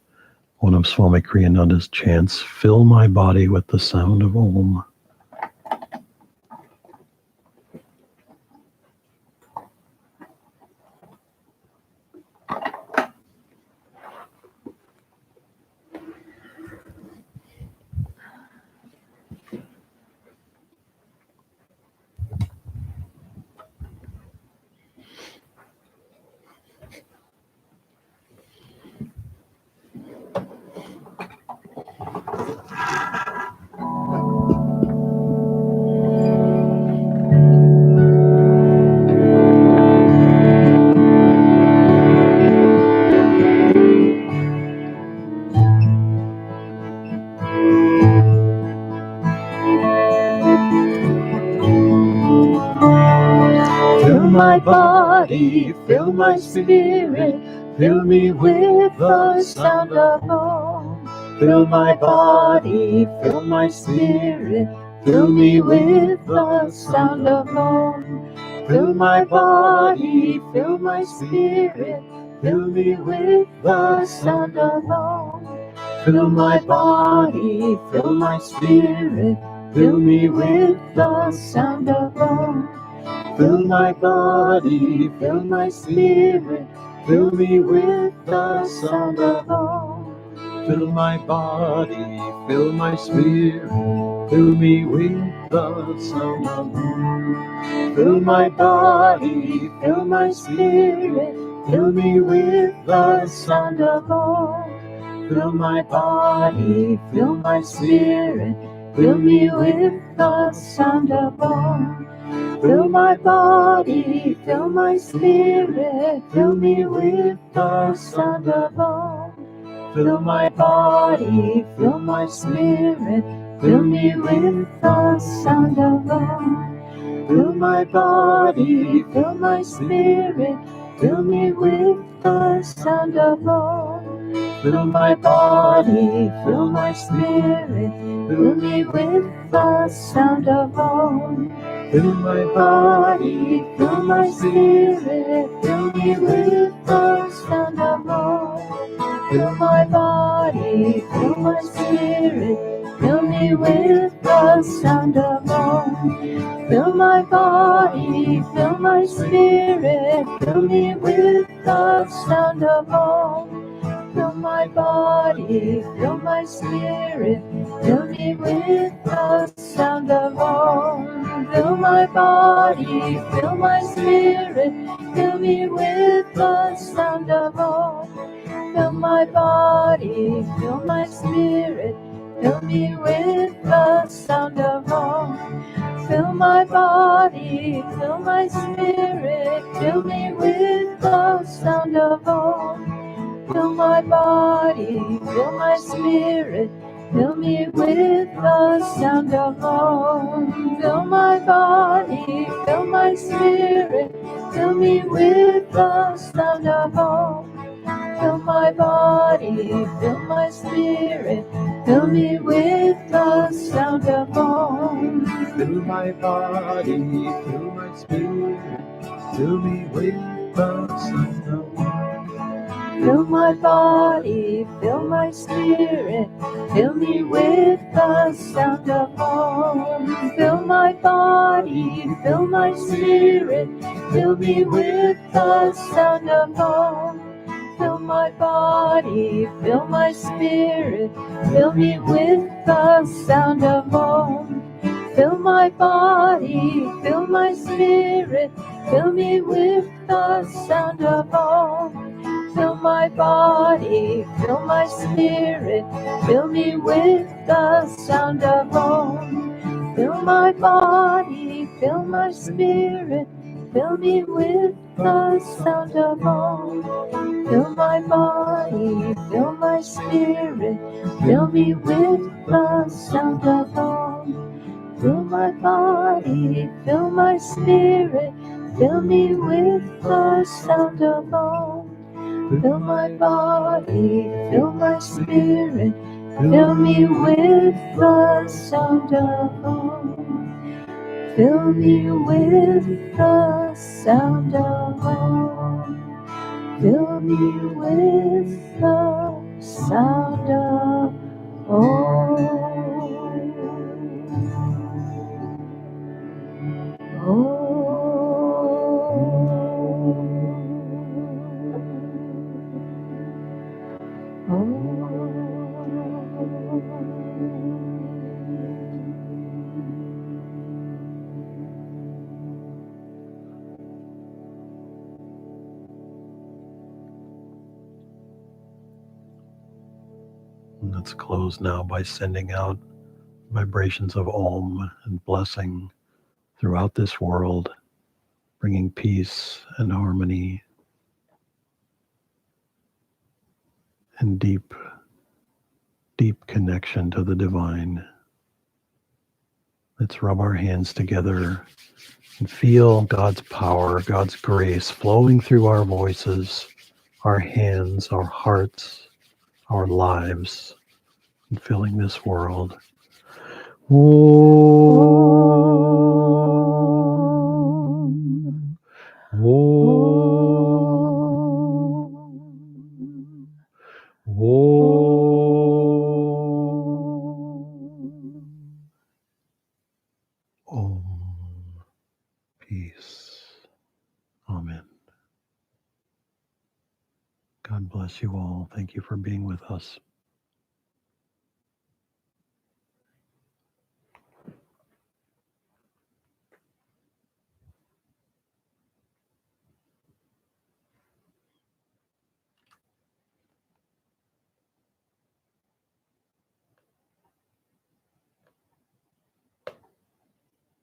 one of Swami Kriyananda's chants, "Fill my body with the sound of Om." Fill my body, fill my spirit, fill me with the sound of Om. Fill my body, fill my spirit, fill me with the sound of Om. Fill my body, fill my spirit, fill me with the sound of Om. Fill my body, fill my spirit, fill me with the sound of Om. Fill my body, fill my spirit, fill me with the sound of Om. Fill my body, fill my spirit, fill me with the sound of Om. Fill my body, fill my spirit, fill me with the sound of Om. Fill my body, fill my spirit, fill me with the sound of Om. Fill my body, fill my spirit, fill me with the sound of Om. Fill my body, fill my spirit, fill me with the sound of Om. Fill my body, fill my spirit, fill me with the sound of Om. Fill my body, fill my spirit, fill me with the sound of Om. Fill my body, fill my spirit, fill me with the sound of Om. Fill my body, fill my spirit, fill me with the sound of Om. Fill my body, fill my spirit, fill me with the sound of Om. Fill my body, fill my spirit, fill me with the sound of Om. Fill my body, fill my spirit, fill me with the sound of Om. Fill my body, fill my spirit, fill me with the sound of Om. Fill my body, fill my spirit, fill me with the sound of Om. Fill my body, fill my spirit, fill me with the sound of Om. Fill my body, fill my spirit, fill me with the sound of Om. Fill my body, fill my spirit, fill me with the sound of Om. Fill my body, fill my spirit, fill me with the sound of Om. Fill my body, fill my spirit, fill me with the sound of Om. Fill my body, fill my spirit, fill me with the sound of Om. Fill my body, fill my spirit, fill me with the sound of Om. Fill my body, fill my spirit, fill me with the sound of Om. Fill my body, fill my spirit, fill me with the sound of Om. Fill my body, fill my spirit, fill me with the sound of Om. Fill my body, fill my spirit, fill me with the sound of Om. Fill my body, fill my spirit, fill me with the sound of Om. Fill my body, fill my spirit, fill me with the sound of Om. Fill me with the sound of Om. Fill me with the sound of Om. And let's close now by sending out vibrations of Om and blessing throughout this world, bringing peace and harmony and deep, deep connection to the divine. Let's rub our hands together and feel God's power, God's grace flowing through our voices, our hands, our hearts, our lives, and filling this world. Om. Om. Om. Peace. Amen. God bless you all. Thank you for being with us.